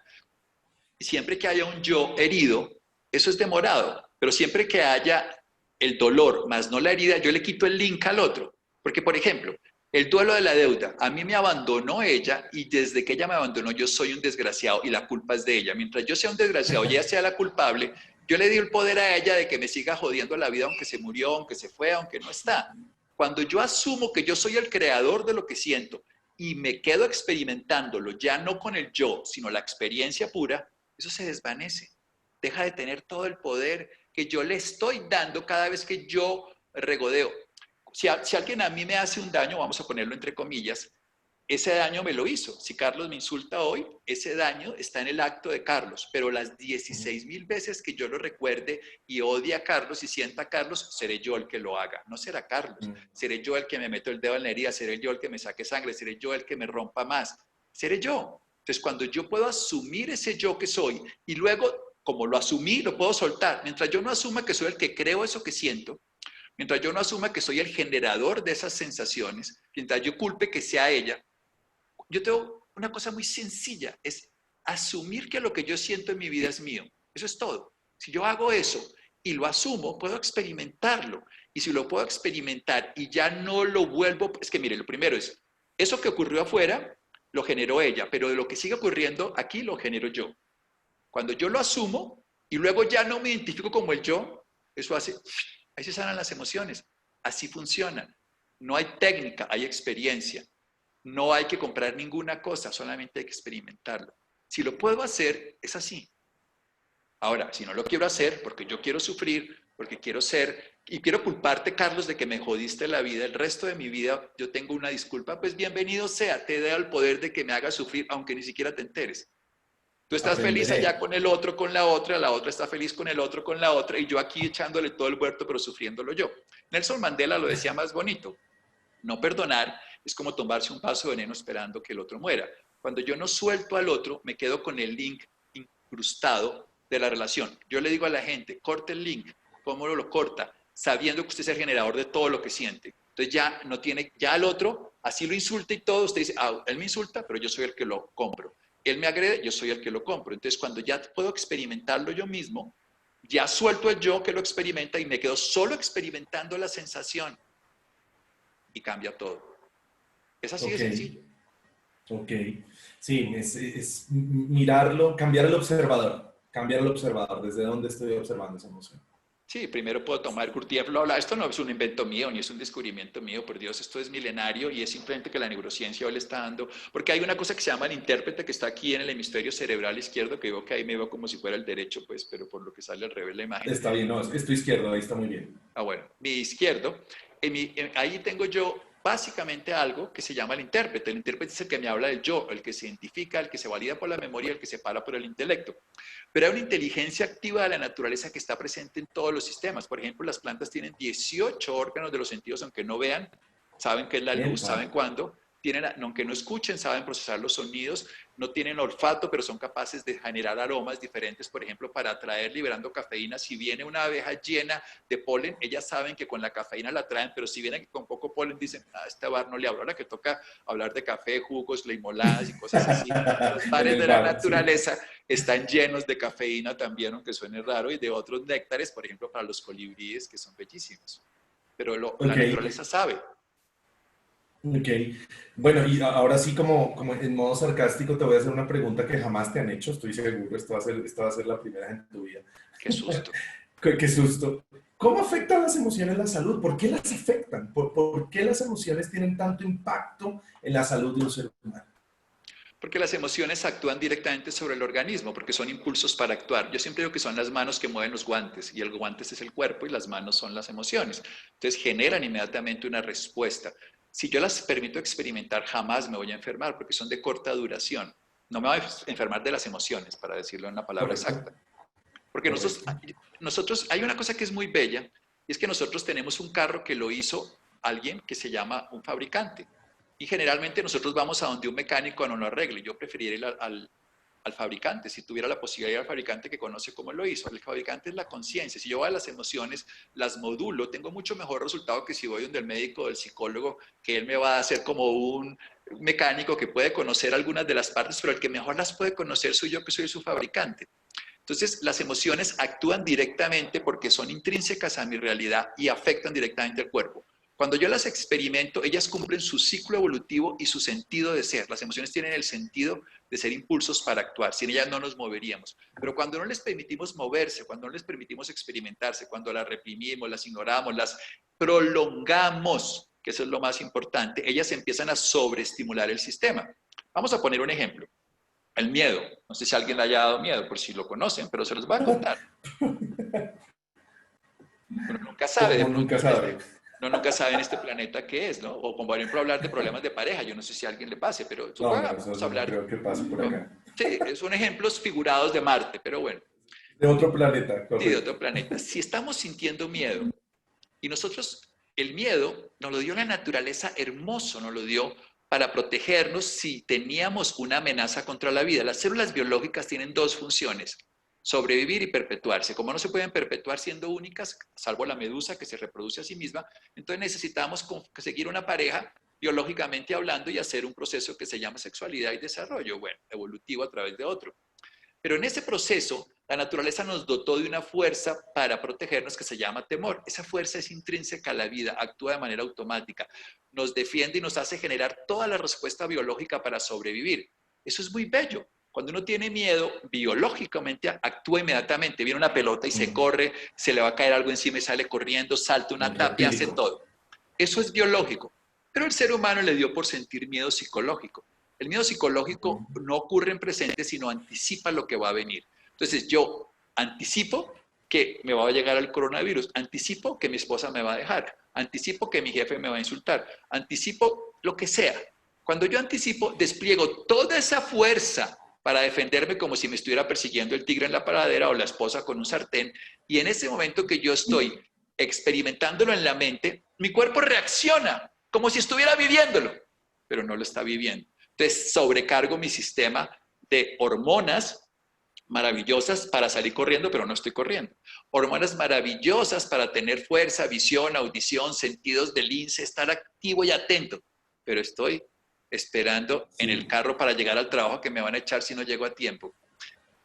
B: Y siempre que haya un yo herido, eso es demorado, pero siempre que haya el dolor más no la herida, yo le quito el link al otro. Porque, por ejemplo, el duelo de la deuda, a mí me abandonó ella y desde que ella me abandonó yo soy un desgraciado y la culpa es de ella. Mientras yo sea un desgraciado y ella sea la culpable, yo le di el poder a ella de que me siga jodiendo la vida aunque se murió, aunque se fue, aunque no está. Cuando yo asumo que yo soy el creador de lo que siento y me quedo experimentándolo, ya no con el yo, sino la experiencia pura, eso se desvanece. Deja de tener todo el poder que yo le estoy dando cada vez que yo regodeo. Si alguien a mí me hace un daño, vamos a ponerlo entre comillas, ese daño me lo hizo. Si Carlos me insulta hoy, ese daño está en el acto de Carlos, pero las 16,000 veces que yo lo recuerde y odie a Carlos y sienta a Carlos, seré yo el que lo haga. No será Carlos. Seré yo el que me meto el dedo en la herida, seré yo el que me saque sangre, seré yo el que me rompa más. Seré yo. Entonces, cuando yo puedo asumir ese yo que soy y luego, como lo asumí, lo puedo soltar. Mientras yo no asuma que soy el que creo eso que siento, mientras yo no asuma que soy el generador de esas sensaciones, mientras yo culpe que sea ella, yo tengo una cosa muy sencilla, es asumir que lo que yo siento en mi vida es mío. Eso es todo. Si yo hago eso y lo asumo, puedo experimentarlo. Y si lo puedo experimentar y ya no lo vuelvo, es que mire, lo primero es, eso que ocurrió afuera, lo generó ella, pero de lo que sigue ocurriendo aquí, lo genero yo. Cuando yo lo asumo y luego ya no me identifico como el yo, eso hace, ahí se sanan las emociones. Así funcionan. No hay técnica, hay experiencia. No hay que comprar ninguna cosa, solamente hay que experimentarlo. Si lo puedo hacer, es así. Ahora, si no lo quiero hacer, porque yo quiero sufrir, porque quiero ser, y quiero culparte, Carlos, de que me jodiste la vida, el resto de mi vida yo tengo una disculpa, pues bienvenido sea, te da el poder de que me hagas sufrir, aunque ni siquiera te enteres. Tú estás feliz allá
A: Aprenderé.
B: con el otro, con la otra está feliz con el otro, con la otra, y yo aquí echándole todo el huerto, pero sufriéndolo yo. Nelson Mandela lo decía más bonito. No perdonar es como tomarse un vaso de veneno esperando que el otro muera. Cuando yo no suelto al otro, me quedo con el link incrustado de la relación. Yo le digo a la gente, corte el link. ¿Cómo lo corta? Sabiendo que usted es el generador de todo lo que siente. Entonces ya no tiene, ya al otro, así lo insulta y todo, usted dice, ah, él me insulta, pero yo soy el que lo compro. Él me agrede, yo soy el que lo compro. Entonces cuando ya puedo experimentarlo yo mismo, ya suelto el yo que lo experimenta y me quedo solo experimentando la sensación y cambia todo. Es así de
A: Ok,
B: sencillo.
A: ok. Sí, es mirarlo, cambiar el observador, desde dónde estoy observando esa emoción.
B: Sí, primero puedo tomar Gurdjieff lo habla. Esto no es un invento mío ni es un descubrimiento mío, por Dios, esto es milenario y es simplemente que la neurociencia hoy le está dando, porque hay una cosa que se llama el intérprete que está aquí en el hemisferio cerebral izquierdo, que veo que ahí me veo como si fuera el derecho, pues, pero por lo que sale al revés la imagen.
A: Está bien, no, es tu izquierdo, ahí está muy bien.
B: Ah, bueno, mi izquierdo, ahí tengo yo básicamente algo que se llama el intérprete. El intérprete es el que me habla del yo, el que se identifica, el que se valida por la memoria, el que se para por el intelecto. Pero hay una inteligencia activa de la naturaleza que está presente en todos los sistemas. Por ejemplo, las plantas tienen 18 órganos de los sentidos, aunque no vean, saben qué es la luz,
A: Epa.
B: saben cuándo, tienen, aunque no escuchen, saben procesar los sonidos, no tienen olfato, pero son capaces de generar aromas diferentes, por ejemplo, para atraer liberando cafeína. Si viene una abeja llena de polen, ellas saben que con la cafeína la traen, pero si vienen con poco polen, dicen, a este bar no le hablo. Ahora que toca hablar de café, jugos, limoladas y cosas así. Los
A: En
B: bares
A: el
B: de la
A: bar, sí.
B: naturaleza están llenos de cafeína también, aunque suene raro, y de otros néctares, por ejemplo, para los colibríes, que son bellísimos. Pero la
A: Ok,
B: naturaleza sabe.
A: ok. Bueno, y ahora sí, como en modo sarcástico, te voy a hacer una pregunta que jamás te han hecho, estoy seguro, esta va a ser la primera en tu vida.
B: Qué susto.
A: Qué susto. ¿Cómo afectan las emociones la salud? ¿Por qué las afectan? ¿Por qué las emociones tienen tanto impacto en la salud de un ser humano?
B: Porque las emociones actúan directamente sobre el organismo, porque son impulsos para actuar. Yo siempre digo que son las manos que mueven los guantes, y el guantes es el cuerpo y las manos son las emociones. Entonces generan inmediatamente una respuesta. Si yo las permito experimentar, jamás me voy a enfermar, porque son de corta duración. No me voy a enfermar de las emociones, para decirlo en una palabra
A: Correcto,
B: exacta. Porque
A: correcto.
B: nosotros, hay una cosa que es muy bella, y es que nosotros tenemos un carro que lo hizo alguien que se llama un fabricante. Y generalmente nosotros vamos a donde un mecánico no lo arregle. Yo preferiría ir al fabricante, si tuviera la posibilidad al fabricante que conoce cómo lo hizo. El fabricante es la conciencia. Si yo voy a las emociones, las modulo, tengo mucho mejor resultado que si voy donde el médico o el psicólogo, que él me va a hacer como un mecánico que puede conocer algunas de las partes, pero el que mejor las puede conocer soy yo, que soy su fabricante. Entonces, las emociones actúan directamente porque son intrínsecas a mi realidad y afectan directamente al cuerpo. Cuando yo las experimento, ellas cumplen su ciclo evolutivo y su sentido de ser. Las emociones tienen el sentido de ser impulsos para actuar. Sin ellas no nos moveríamos. Pero cuando no les permitimos moverse, cuando no les permitimos experimentarse, cuando las reprimimos, las ignoramos, las prolongamos, que eso es lo más importante, ellas empiezan a sobreestimular el sistema. Vamos a poner un ejemplo. El miedo. No sé si a alguien le haya dado miedo, por si lo conocen, pero se los voy a contar. Uno nunca sabe, de
A: Como
B: pronto,
A: nunca sabe.
B: uno nunca sabe en este planeta qué es, ¿no? O como por ejemplo hablar de problemas de pareja, yo no sé si a alguien le pase, pero
A: No, no, eso
B: vamos a
A: no
B: hablar,
A: creo que pase por acá.
B: sí, son ejemplos figurados de Marte, pero bueno,
A: De otro planeta,
B: sí, de
A: correcto.
B: otro planeta. Si estamos sintiendo miedo y nosotros, el miedo nos lo dio la naturaleza hermoso, nos lo dio para protegernos si teníamos una amenaza contra la vida. Las células biológicas tienen dos funciones: sobrevivir y perpetuarse. Como no se pueden perpetuar siendo únicas, salvo la medusa que se reproduce a sí misma, entonces necesitamos conseguir una pareja biológicamente hablando y hacer un proceso que se llama sexualidad y desarrollo, bueno, evolutivo a través de otro. Pero en ese proceso, la naturaleza nos dotó de una fuerza para protegernos que se llama temor. Esa fuerza es intrínseca a la vida, actúa de manera automática, nos defiende y nos hace generar toda la respuesta biológica para sobrevivir. Eso es muy bello. Cuando uno tiene miedo, biológicamente actúa inmediatamente. Viene una pelota y se corre, se le va a caer algo encima y sale corriendo, salta una tapa y hace
A: Reptílico.
B: todo. Eso es biológico. Pero el ser humano le dio por sentir miedo psicológico. El miedo psicológico no ocurre en presente, sino anticipa lo que va a venir. Entonces yo anticipo que me va a llegar el coronavirus, anticipo que mi esposa me va a dejar, anticipo que mi jefe me va a insultar, anticipo lo que sea. Cuando yo anticipo, despliego toda esa fuerza para defenderme como si me estuviera persiguiendo el tigre en la pradera o la esposa con un sartén, y en ese momento que yo estoy experimentándolo en la mente, mi cuerpo reacciona como si estuviera viviéndolo, pero no lo está viviendo. Entonces sobrecargo mi sistema de hormonas maravillosas para salir corriendo, pero no estoy corriendo. Hormonas maravillosas para tener fuerza, visión, audición, sentidos de lince, estar activo y atento, pero estoy esperando en el
A: Sí.
B: carro para llegar al trabajo que me van a echar si no llego a tiempo.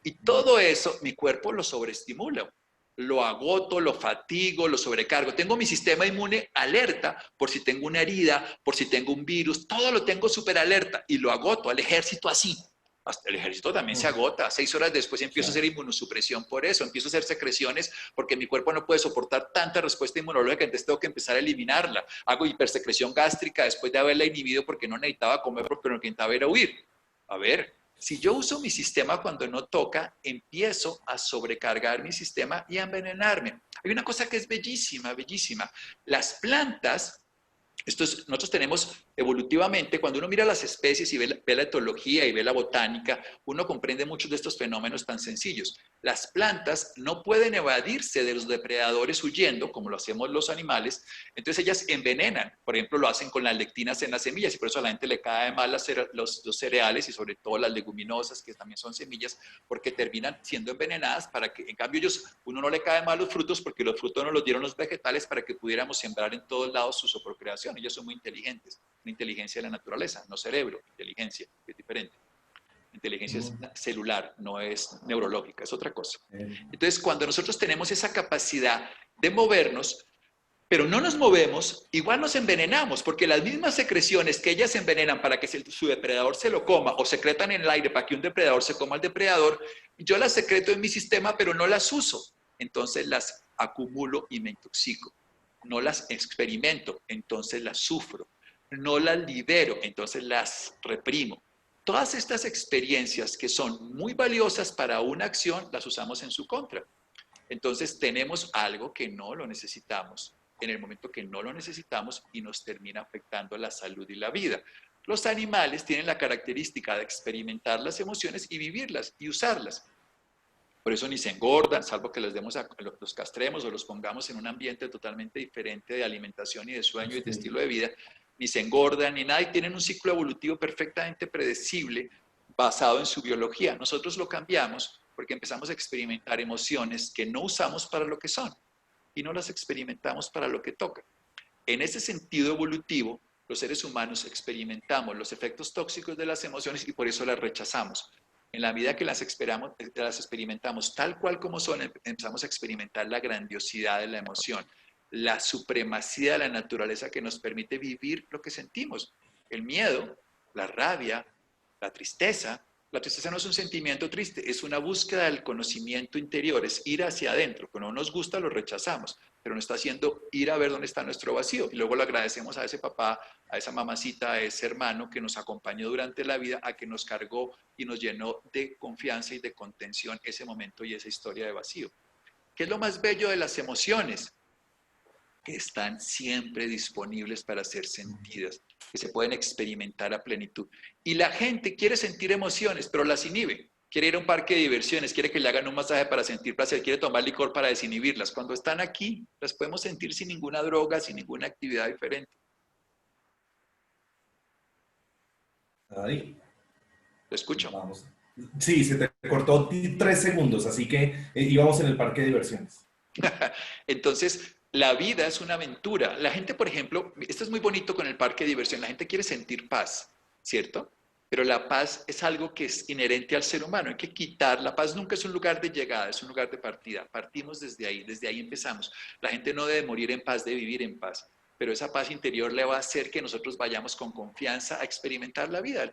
B: Y todo eso, mi cuerpo lo sobreestimula, lo agoto, lo fatigo, lo sobrecargo. Tengo mi sistema inmune alerta por si tengo una herida, por si tengo un virus, todo lo tengo súper alerta y lo agoto al ejército así. Hasta el ejército también se agota. 6 horas después empiezo a hacer
A: Claro.
B: inmunosupresión por eso, empiezo a hacer secreciones porque mi cuerpo no puede soportar tanta respuesta inmunológica, entonces tengo que empezar a eliminarla. Hago hipersecreción gástrica después de haberla inhibido porque no necesitaba comer, porque lo que necesitaba era huir. A ver, si yo uso mi sistema cuando no toca, empiezo a sobrecargar mi sistema y a envenenarme. Hay una cosa que es bellísima, bellísima. Las plantas, nosotros tenemos evolutivamente, cuando uno mira las especies y ve la etología y ve la botánica, uno comprende muchos de estos fenómenos tan sencillos. Las plantas no pueden evadirse de los depredadores huyendo, como lo hacemos los animales, entonces ellas envenenan. Por ejemplo, lo hacen con las lectinas en las semillas y por eso a la gente le cae mal los cereales y sobre todo las leguminosas, que también son semillas, porque terminan siendo envenenadas para que, en cambio, uno no le cae mal los frutos porque los frutos nos los dieron los vegetales para que pudiéramos sembrar en todos lados su procreación. Ellos son muy inteligentes, una inteligencia de la naturaleza, no cerebro, inteligencia, que es diferente. Inteligencia es celular, no es neurológica, es otra cosa. Entonces, cuando nosotros tenemos esa capacidad de movernos, pero no nos movemos, igual nos envenenamos, porque las mismas secreciones que ellas envenenan para que su depredador se lo coma o secretan en el aire para que un depredador se coma al depredador, yo las secreto en mi sistema, pero no las uso. Entonces las acumulo y me intoxico. No las experimento, entonces las sufro. No las libero, entonces las reprimo. Todas estas experiencias que son muy valiosas para una acción, las usamos en su contra. Entonces tenemos algo que no lo necesitamos en el momento que no lo necesitamos y nos termina afectando la salud y la vida. Los animales tienen la característica de experimentar las emociones y vivirlas y usarlas. Por eso ni se engordan, salvo que los castremos o los pongamos en un ambiente totalmente diferente de alimentación y de sueño y de estilo de vida, ni se engordan ni nada y tienen un ciclo evolutivo perfectamente predecible basado en su biología. Nosotros lo cambiamos porque empezamos a experimentar emociones que no usamos para lo que son y no las experimentamos para lo que toca. En ese sentido evolutivo, los seres humanos experimentamos los efectos tóxicos de las emociones y por eso las rechazamos. En la medida que las experimentamos tal cual como son, empezamos a experimentar la grandiosidad de la emoción, la supremacía de la naturaleza que nos permite vivir lo que sentimos. El miedo, la rabia, la tristeza. La tristeza no es un sentimiento triste, es una búsqueda del conocimiento interior, es ir hacia adentro. Cuando no nos gusta, lo rechazamos, pero nos está haciendo ir a ver dónde está nuestro vacío. Y luego le agradecemos a ese papá, a esa mamacita, a ese hermano que nos acompañó durante la vida, a que nos cargó y nos llenó de confianza y de contención ese momento y esa historia de vacío. ¿Qué es lo más bello de las emociones? Que están siempre disponibles para ser sentidas, que se pueden experimentar a plenitud. Y la gente quiere sentir emociones, pero las inhibe. Quiere ir a un parque de diversiones, quiere que le hagan un masaje para sentir placer, quiere tomar licor para desinhibirlas. Cuando están aquí, las podemos sentir sin ninguna droga, sin ninguna actividad diferente.
A: Ahí,
B: Lo escucho.
A: vamos. Sí, se te cortó 3 segundos, así que íbamos en el parque de diversiones.
B: Entonces, la vida es una aventura. La gente, por ejemplo, esto es muy bonito con el parque de diversión, la gente quiere sentir paz, ¿cierto? Pero la paz es algo que es inherente al ser humano, hay que quitar, la paz nunca es un lugar de llegada, es un lugar de partida, partimos desde ahí empezamos. La gente no debe morir en paz, debe vivir en paz, pero esa paz interior le va a hacer que nosotros vayamos con confianza a experimentar la vida.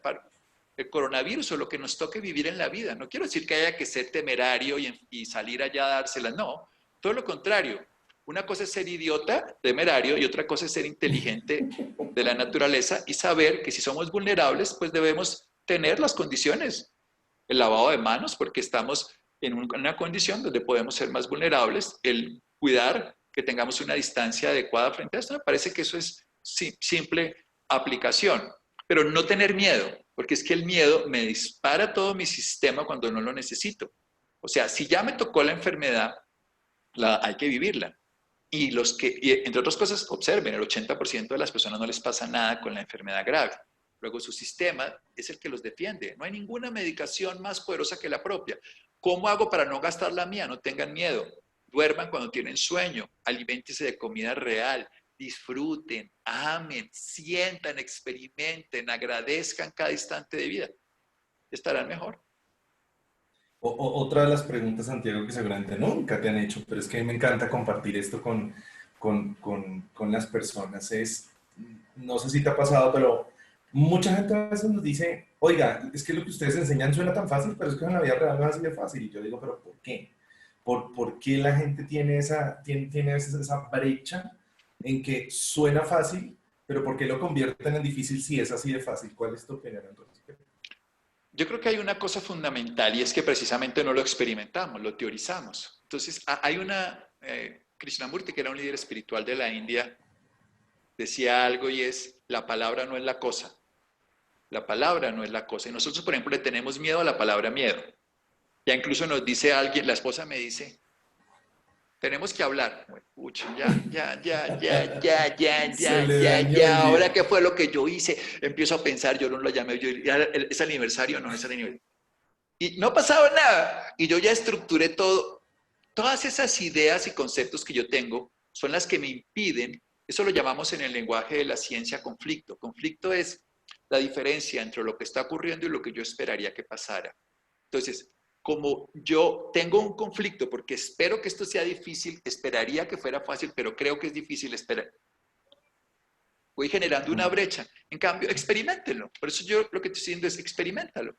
B: El coronavirus o lo que nos toque vivir en la vida. No quiero decir que haya que ser temerario y salir allá a dársela, no. Todo lo contrario. Una cosa es ser idiota, temerario, y otra cosa es ser inteligente de la naturaleza y saber que si somos vulnerables, pues debemos tener las condiciones. El lavado de manos, porque estamos en una condición donde podemos ser más vulnerables. El cuidar que tengamos una distancia adecuada frente a esto, me parece que eso es simple aplicación. Pero no tener miedo, porque es que el miedo me dispara todo mi sistema cuando no lo necesito. O sea, si ya me tocó la enfermedad, hay que vivirla. Y entre otras cosas, observen, el 80% de las personas no les pasa nada con la enfermedad grave. Luego su sistema es el que los defiende. No hay ninguna medicación más poderosa que la propia. ¿Cómo hago para no gastar la mía? No tengan miedo. Duerman cuando tienen sueño. Aliméntense de comida real. Disfruten, amen, sientan, experimenten, agradezcan cada instante de vida. Estarán mejor.
A: Otra de las preguntas, Santiago, que seguramente nunca te han hecho, pero es que me encanta compartir esto con las personas, es, no sé si te ha pasado, pero mucha gente a veces nos dice, oiga, es que lo que ustedes enseñan suena tan fácil, pero es que en la vida real no es así de fácil. Y yo digo, pero ¿por qué? ¿Por qué la gente tiene esa brecha en que suena fácil, pero por qué lo convierten en difícil si es así de fácil? ¿Cuál es tu opinión entonces?
B: Yo creo que hay una cosa fundamental y es que precisamente no lo experimentamos, lo teorizamos. Entonces, hay Krishnamurti, que era un líder espiritual de la India, decía algo y es, la palabra no es la cosa. La palabra no es la cosa. Y nosotros, por ejemplo, le tenemos miedo a la palabra miedo. Ya incluso nos dice alguien, la esposa me dice, tenemos que hablar. Bueno, pucha,
A: Se le dañó
B: ya.
A: el
B: Ahora,
A: día.
B: ¿qué fue lo que yo hice? Empiezo a pensar, yo no lo llamé, ¿es aniversario? No, es aniversario. Y no ha pasado nada. Y yo ya estructuré todo. Todas esas ideas y conceptos que yo tengo son las que me impiden, eso lo llamamos en el lenguaje de la ciencia conflicto. Conflicto es la diferencia entre lo que está ocurriendo y lo que yo esperaría que pasara. Entonces, como yo tengo un conflicto porque espero que esto sea difícil, esperaría que fuera fácil, pero creo que es difícil esperar. Voy generando una brecha. En cambio, experiméntelo. Por eso yo lo que te estoy diciendo es experimentalo.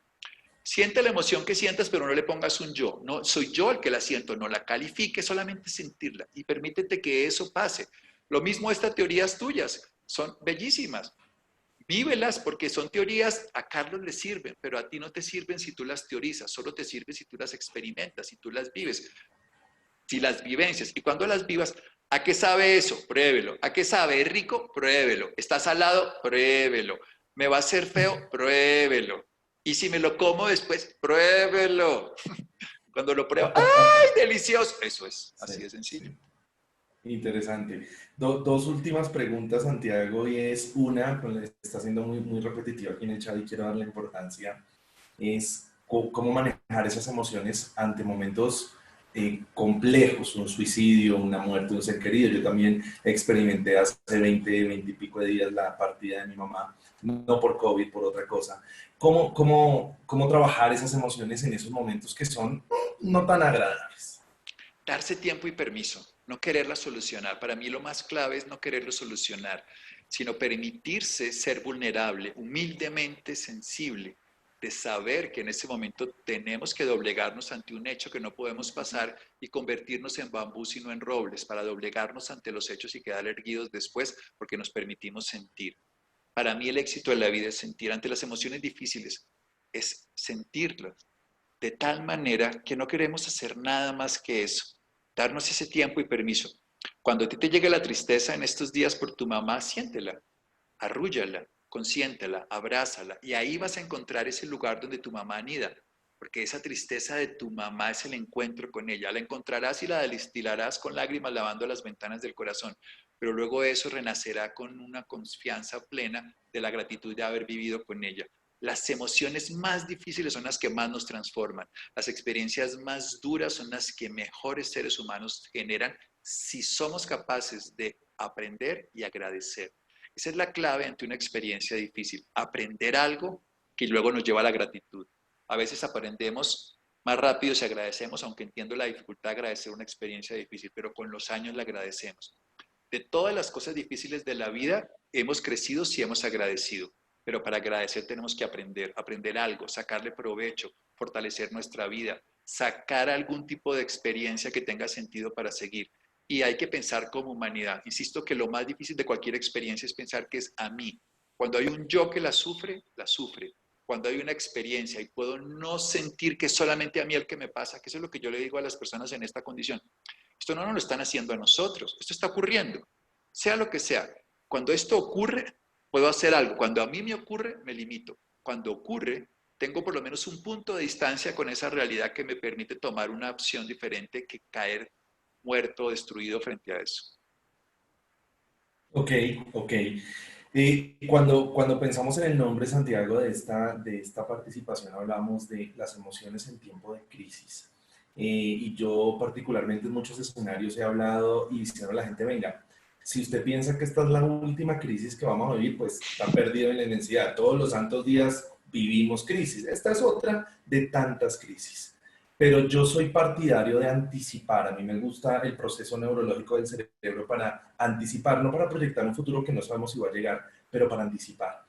B: Siente la emoción que sientas, pero no le pongas un yo. No soy yo el que la siento, no la califique, solamente sentirla y permítete que eso pase. Lo mismo estas teorías tuyas, son bellísimas. Vívelas porque son teorías, a Carlos le sirven, pero a ti no te sirven si tú las teorizas, solo te sirven si tú las experimentas, si tú las vives, si las vivencias. Y cuando las vivas, ¿a qué sabe eso? Pruébelo. ¿A qué sabe? ¿Es rico? Pruébelo. ¿Está salado? Pruébelo. ¿Me va a hacer feo? Pruébelo. Y si me lo como después, pruébelo. Cuando lo pruebo, ¡ay, delicioso! Eso es,
A: Sí,
B: así de sencillo.
A: sí. Interesante. Dos últimas preguntas, Santiago, y es una, está siendo muy repetitiva aquí en el chat y quiero darle importancia. es cómo manejar esas emociones ante momentos complejos, un suicidio, una muerte de un ser querido. Yo también experimenté hace 20 y pico de días la partida de mi mamá, no por COVID, por otra cosa. ¿Cómo trabajar esas emociones en esos momentos que son no tan agradables?
B: Darse tiempo y permiso, no quererla solucionar. Para mí lo más clave es no quererlo solucionar, sino permitirse ser vulnerable, humildemente sensible, de saber que en ese momento tenemos que doblegarnos ante un hecho que no podemos pasar y convertirnos en bambús y no en robles, para doblegarnos ante los hechos y quedar erguidos después porque nos permitimos sentir. Para mí el éxito de la vida es sentir ante las emociones difíciles, es sentirlas de tal manera que no queremos hacer nada más que eso, darnos ese tiempo y permiso. Cuando a ti te llegue la tristeza en estos días por tu mamá, siéntela, arrúllala, consiéntela, abrázala, y ahí vas a encontrar ese lugar donde tu mamá anida, porque esa tristeza de tu mamá es el encuentro con ella. La encontrarás y la destilarás con lágrimas lavando las ventanas del corazón, pero luego eso renacerá con una confianza plena de la gratitud de haber vivido con ella. Las emociones más difíciles son las que más nos transforman. Las experiencias más duras son las que mejores seres humanos generan si somos capaces de aprender y agradecer. Esa es la clave ante una experiencia difícil, aprender algo que luego nos lleva a la gratitud. A veces aprendemos más rápido si agradecemos, aunque entiendo la dificultad de agradecer una experiencia difícil, pero con los años la agradecemos. De todas las cosas difíciles de la vida, hemos crecido si hemos agradecido, pero para agradecer tenemos que aprender algo, sacarle provecho, fortalecer nuestra vida, sacar algún tipo de experiencia que tenga sentido para seguir. Y hay que pensar como humanidad. Insisto que lo más difícil de cualquier experiencia es pensar que es a mí. Cuando hay un yo que la sufre, la sufre. Cuando hay una experiencia y puedo no sentir que es solamente a mí el que me pasa, que eso es lo que yo le digo a las personas en esta condición. Esto no nos lo están haciendo a nosotros, esto está ocurriendo, sea lo que sea. Cuando esto ocurre, puedo hacer algo. Cuando a mí me ocurre, me limito. Cuando ocurre, tengo por lo menos un punto de distancia con esa realidad que me permite tomar una opción diferente que caer muerto o destruido frente a eso.
A: Ok, ok. Cuando pensamos en el nombre Santiago de esta participación, hablamos de las emociones en tiempo de crisis. Y yo particularmente en muchos escenarios he hablado y diciendo a la gente, venga, si usted piensa que esta es la última crisis que vamos a vivir, pues está perdido en la inmensidad. Todos los santos días vivimos crisis. Esta es otra de tantas crisis. Pero yo soy partidario de anticipar. A mí me gusta el proceso neurológico del cerebro para anticipar, no para proyectar un futuro que no sabemos si va a llegar, pero para anticipar.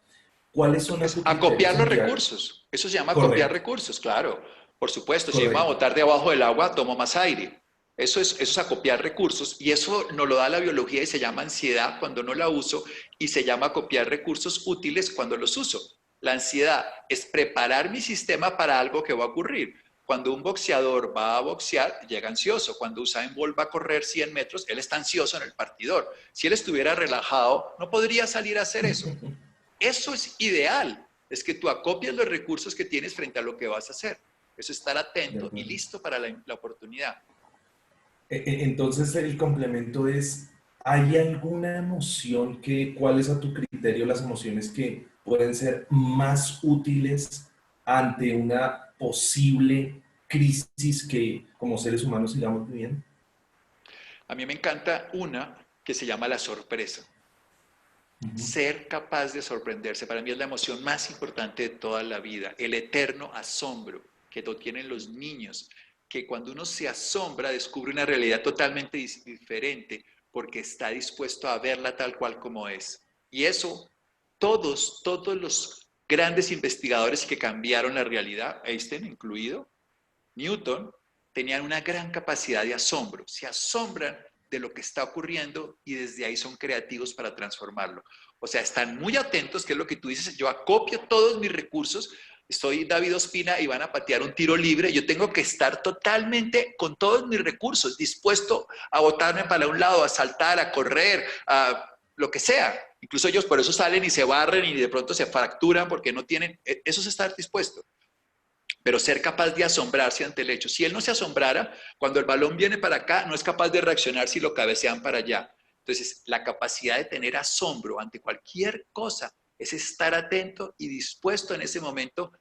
A: ¿Cuáles son a
B: Es
A: tu criterio,
B: acopiar los
A: Santiago?
B: recursos. Eso se llama acopiar
A: Correcto,
B: recursos, claro. Por supuesto, si me voy a
A: correcto.
B: botar debajo del agua, tomo más aire. Eso es acopiar recursos y eso nos lo da la biología y se llama ansiedad cuando no la uso y se llama acopiar recursos útiles cuando los uso. La ansiedad es preparar mi sistema para algo que va a ocurrir. Cuando un boxeador va a boxear, llega ansioso. Cuando Usain Bolt va a correr 100 metros, él está ansioso en el partidor. Si él estuviera relajado, no podría salir a hacer eso. Eso es ideal, es que tú acopies los recursos que tienes frente a lo que vas a hacer. Eso es estar
A: De
B: atento y
A: acuerdo.
B: listo para la oportunidad.
A: Entonces el complemento es, ¿hay alguna emoción cuál es a tu criterio las emociones que pueden ser más útiles ante una posible crisis que como seres humanos sigamos viviendo?
B: A mí me encanta una que se llama la sorpresa.
A: Ujú.
B: Ser capaz de sorprenderse, para mí es la emoción más importante de toda la vida, el eterno asombro que lo tienen los niños, que cuando uno se asombra descubre una realidad totalmente diferente porque está dispuesto a verla tal cual como es. Y eso, todos los grandes investigadores que cambiaron la realidad, Einstein incluido, Newton, tenían una gran capacidad de asombro, se asombran de lo que está ocurriendo y desde ahí son creativos para transformarlo. O sea, están muy atentos, que es lo que tú dices, yo acopio todos mis recursos, estoy David Ospina y van a patear un tiro libre, yo tengo que estar totalmente con todos mis recursos, dispuesto a botarme para un lado, a saltar, a correr, a lo que sea. Incluso ellos por eso salen y se barren y de pronto se fracturan porque no tienen, eso es estar dispuesto, pero ser capaz de asombrarse ante el hecho. Si él no se asombrara, cuando el balón viene para acá, no es capaz de reaccionar si lo cabecean para allá. Entonces, la capacidad de tener asombro ante cualquier cosa es estar atento y dispuesto en ese momento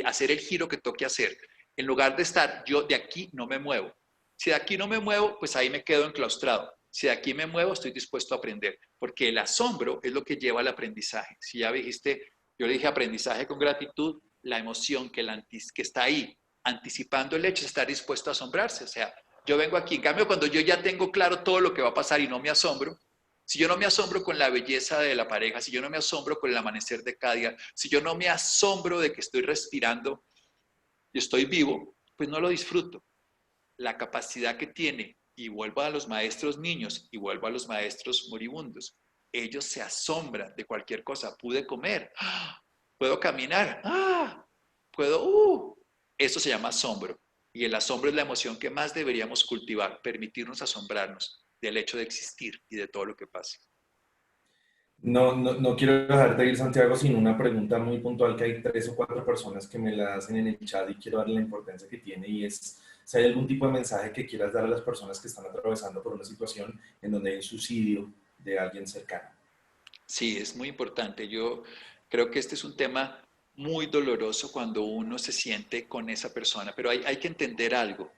B: hacer el giro que toque hacer. En lugar de estar, yo de aquí no me muevo. Si de aquí no me muevo, pues ahí me quedo enclaustrado. Si de aquí me muevo, estoy dispuesto a aprender. Porque el asombro es lo que lleva al aprendizaje. Si ya dijiste, yo le dije aprendizaje con gratitud, la emoción que está ahí, anticipando el hecho de estar dispuesto a asombrarse. O sea, yo vengo aquí, en cambio, cuando yo ya tengo claro todo lo que va a pasar y no me asombro, si yo no me asombro con la belleza de la pareja, si yo no me asombro con el amanecer de cada día, si yo no me asombro de que estoy respirando y estoy vivo, pues no lo disfruto. La capacidad que tiene, y vuelvo a los maestros niños y vuelvo a los maestros moribundos, ellos se asombran de cualquier cosa. Pude comer, puedo caminar, puedo, eso se llama asombro. Y el asombro es la emoción que más deberíamos cultivar, permitirnos asombrarnos del hecho de existir y de todo lo que pasa.
A: No quiero dejarte ir, Santiago, sin una pregunta muy puntual que hay 3 o 4 personas que me la hacen en el chat y quiero darle la importancia que tiene y es si hay algún tipo de mensaje que quieras dar a las personas que están atravesando por una situación en donde hay un suicidio de alguien cercano.
B: Sí, es muy importante. Yo creo que este es un tema muy doloroso cuando uno se siente con esa persona, pero hay que entender algo.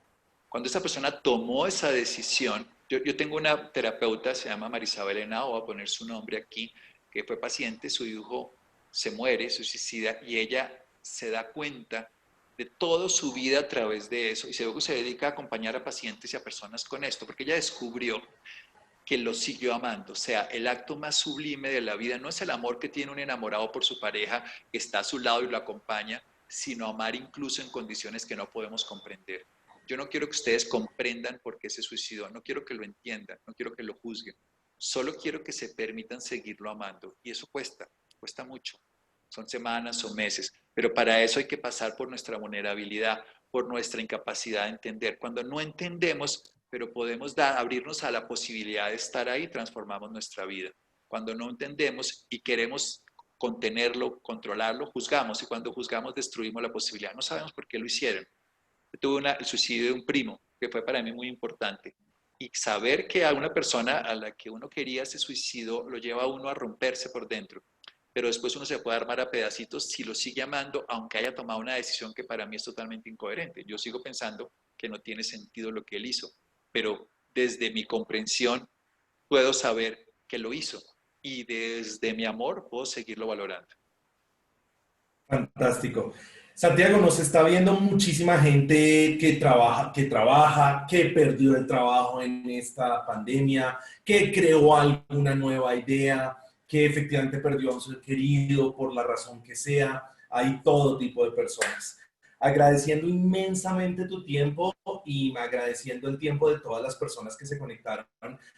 B: Cuando esa persona tomó esa decisión, yo tengo una terapeuta, se llama Marisabel Henao, voy a poner su nombre aquí, que fue paciente, su hijo se muere, se suicida, y ella se da cuenta de toda su vida a través de eso, y se dedica a acompañar a pacientes y a personas con esto, porque ella descubrió que lo siguió amando. O sea, el acto más sublime de la vida no es el amor que tiene un enamorado por su pareja, que está a su lado y lo acompaña, sino amar incluso en condiciones que no podemos comprender. Yo no quiero que ustedes comprendan por qué se suicidó, no quiero que lo entiendan, no quiero que lo juzguen, solo quiero que se permitan seguirlo amando. Y eso cuesta mucho. Son semanas o meses, pero para eso hay que pasar por nuestra vulnerabilidad, por nuestra incapacidad de entender. Cuando no entendemos, pero podemos abrirnos a la posibilidad de estar ahí, transformamos nuestra vida. Cuando no entendemos y queremos contenerlo, controlarlo, juzgamos, y cuando juzgamos destruimos la posibilidad. No sabemos por qué lo hicieron. Yo tuve el suicidio de un primo, que fue para mí muy importante. Y saber que a una persona a la que uno quería se suicidó lo lleva a uno a romperse por dentro. Pero después uno se puede armar a pedacitos si lo sigue amando, aunque haya tomado una decisión que para mí es totalmente incoherente. Yo sigo pensando que no tiene sentido lo que él hizo, pero desde mi comprensión puedo saber que lo hizo y desde mi amor puedo seguirlo valorando.
A: Fantástico. Santiago, nos está viendo muchísima gente que perdió el trabajo en esta pandemia, que creó alguna nueva idea, que efectivamente perdió a un ser querido por la razón que sea. Hay todo tipo de personas. Agradeciendo inmensamente tu tiempo y agradeciendo el tiempo de todas las personas que se conectaron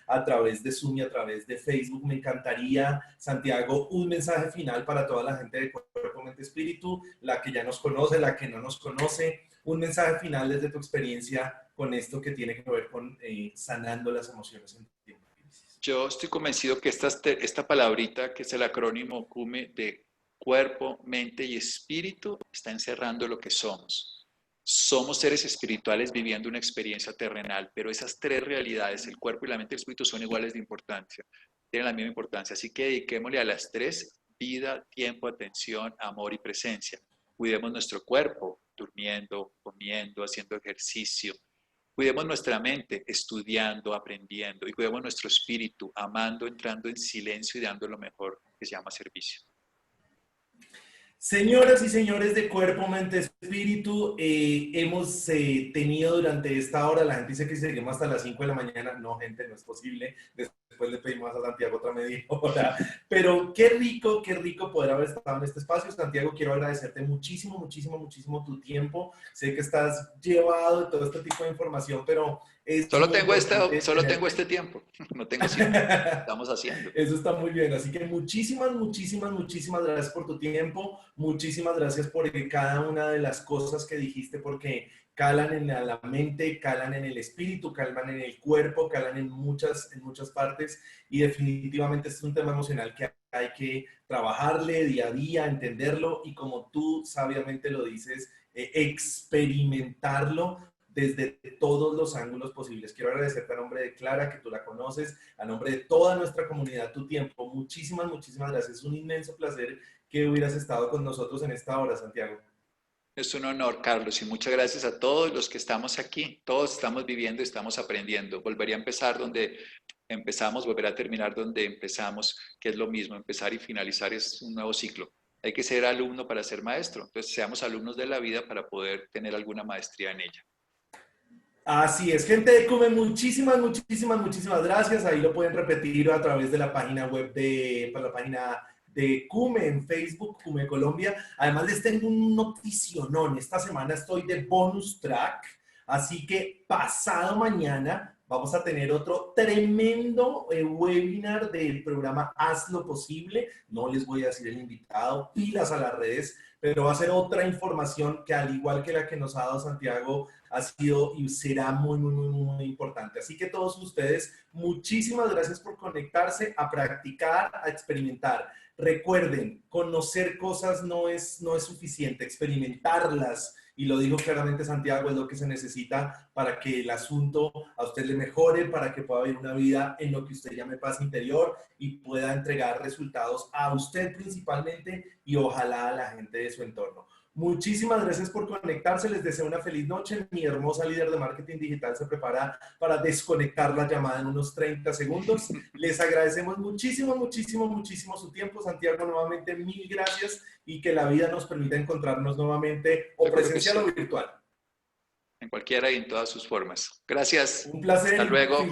A: a través de Zoom y a través de Facebook. Me encantaría, Santiago, un mensaje final para toda la gente de Cuerpo, Mente, Espíritu, la que ya nos conoce, la que no nos conoce, un mensaje final desde tu experiencia con esto que tiene que ver con sanando las emociones en tiempo de crisis.
B: Yo estoy convencido que esta palabrita, que es el acrónimo CUME de cuerpo, mente y espíritu, está encerrando lo que somos. Somos seres espirituales viviendo una experiencia terrenal, pero esas 3 realidades, el cuerpo y la mente y el espíritu, son iguales de importancia, tienen la misma importancia. Así que dediquémosle a las 3 vida, tiempo, atención, amor y presencia. Cuidemos nuestro cuerpo, durmiendo, comiendo, haciendo ejercicio. Cuidemos nuestra mente, estudiando, aprendiendo, y cuidemos nuestro espíritu, amando, entrando en silencio y dando lo mejor, que se llama servicio.
A: Señoras y señores de Cuerpo, Mente, Espíritu, hemos tenido durante esta hora, la gente dice que seguimos hasta las 5 de la mañana. No, gente, no es posible. Después le pedimos a Santiago otra media hora. Pero qué rico poder haber estado en este espacio. Santiago, quiero agradecerte muchísimo, muchísimo, muchísimo tu tiempo. Sé que estás llevado de todo este tipo de información, pero es
B: Solo
A: muy
B: tengo,
A: importante
B: solo tengo
A: tenerte.
B: este tiempo, no tengo 5. Estamos haciendo.
A: Eso está muy bien. Así que muchísimas, muchísimas, muchísimas gracias por tu tiempo. Muchísimas gracias por cada una de las cosas que dijiste, porque calan en la mente, calan en el espíritu, calan en el cuerpo, calan en muchas partes. Y definitivamente este es un tema emocional que hay que trabajarle día a día, entenderlo y, como tú sabiamente lo dices, experimentarlo desde todos los ángulos posibles. Quiero agradecerte a nombre de Clara, que tú la conoces, a nombre de toda nuestra comunidad, tu tiempo. Muchísimas, muchísimas gracias. Es un inmenso placer que hubieras estado con nosotros en esta hora, Santiago.
B: Es un honor, Carlos, y muchas gracias a todos los que estamos aquí. Todos estamos viviendo y estamos aprendiendo. Volvería a empezar donde empezamos, volver a terminar donde empezamos, que es lo mismo. Empezar y finalizar es un nuevo ciclo. Hay que ser alumno para ser maestro. Entonces, seamos alumnos de la vida para poder tener alguna maestría en ella.
A: Así es, gente de Cume, muchísimas, muchísimas, muchísimas gracias. Ahí lo pueden repetir a través de la página web para la página de Cume en Facebook, Cume Colombia. Además les tengo un noticionón. Esta semana estoy de bonus track, así que pasado mañana vamos a tener otro tremendo webinar del programa Haz lo Posible. No les voy a decir el invitado, pilas a las redes, pero va a ser otra información que al igual que la que nos ha dado Santiago, ha sido y será muy, muy, muy, muy importante. Así que todos ustedes, muchísimas gracias por conectarse, a practicar, a experimentar. Recuerden, conocer cosas no es suficiente, experimentarlas, y lo dijo claramente Santiago, es lo que se necesita para que el asunto a usted le mejore, para que pueda vivir una vida en lo que usted llame paz interior y pueda entregar resultados a usted principalmente y ojalá a la gente de su entorno. Muchísimas gracias por conectarse, les deseo una feliz noche. Mi hermosa líder de marketing digital se prepara para desconectar la llamada en unos 30 segundos. Les agradecemos muchísimo, muchísimo, muchísimo su tiempo. Santiago, nuevamente mil gracias y que la vida nos permita encontrarnos nuevamente o
B: Seguro que
A: presencial
B: sí,
A: o virtual.
B: en cualquiera y en todas sus formas. Gracias.
A: Un placer
B: Hasta
A: y
B: luego.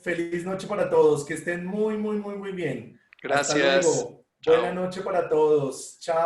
A: feliz noche para todos. Que estén muy, muy, muy, muy bien. Hasta
B: Gracias.
A: luego. Buena
B: Chao.
A: noche para todos. Chao.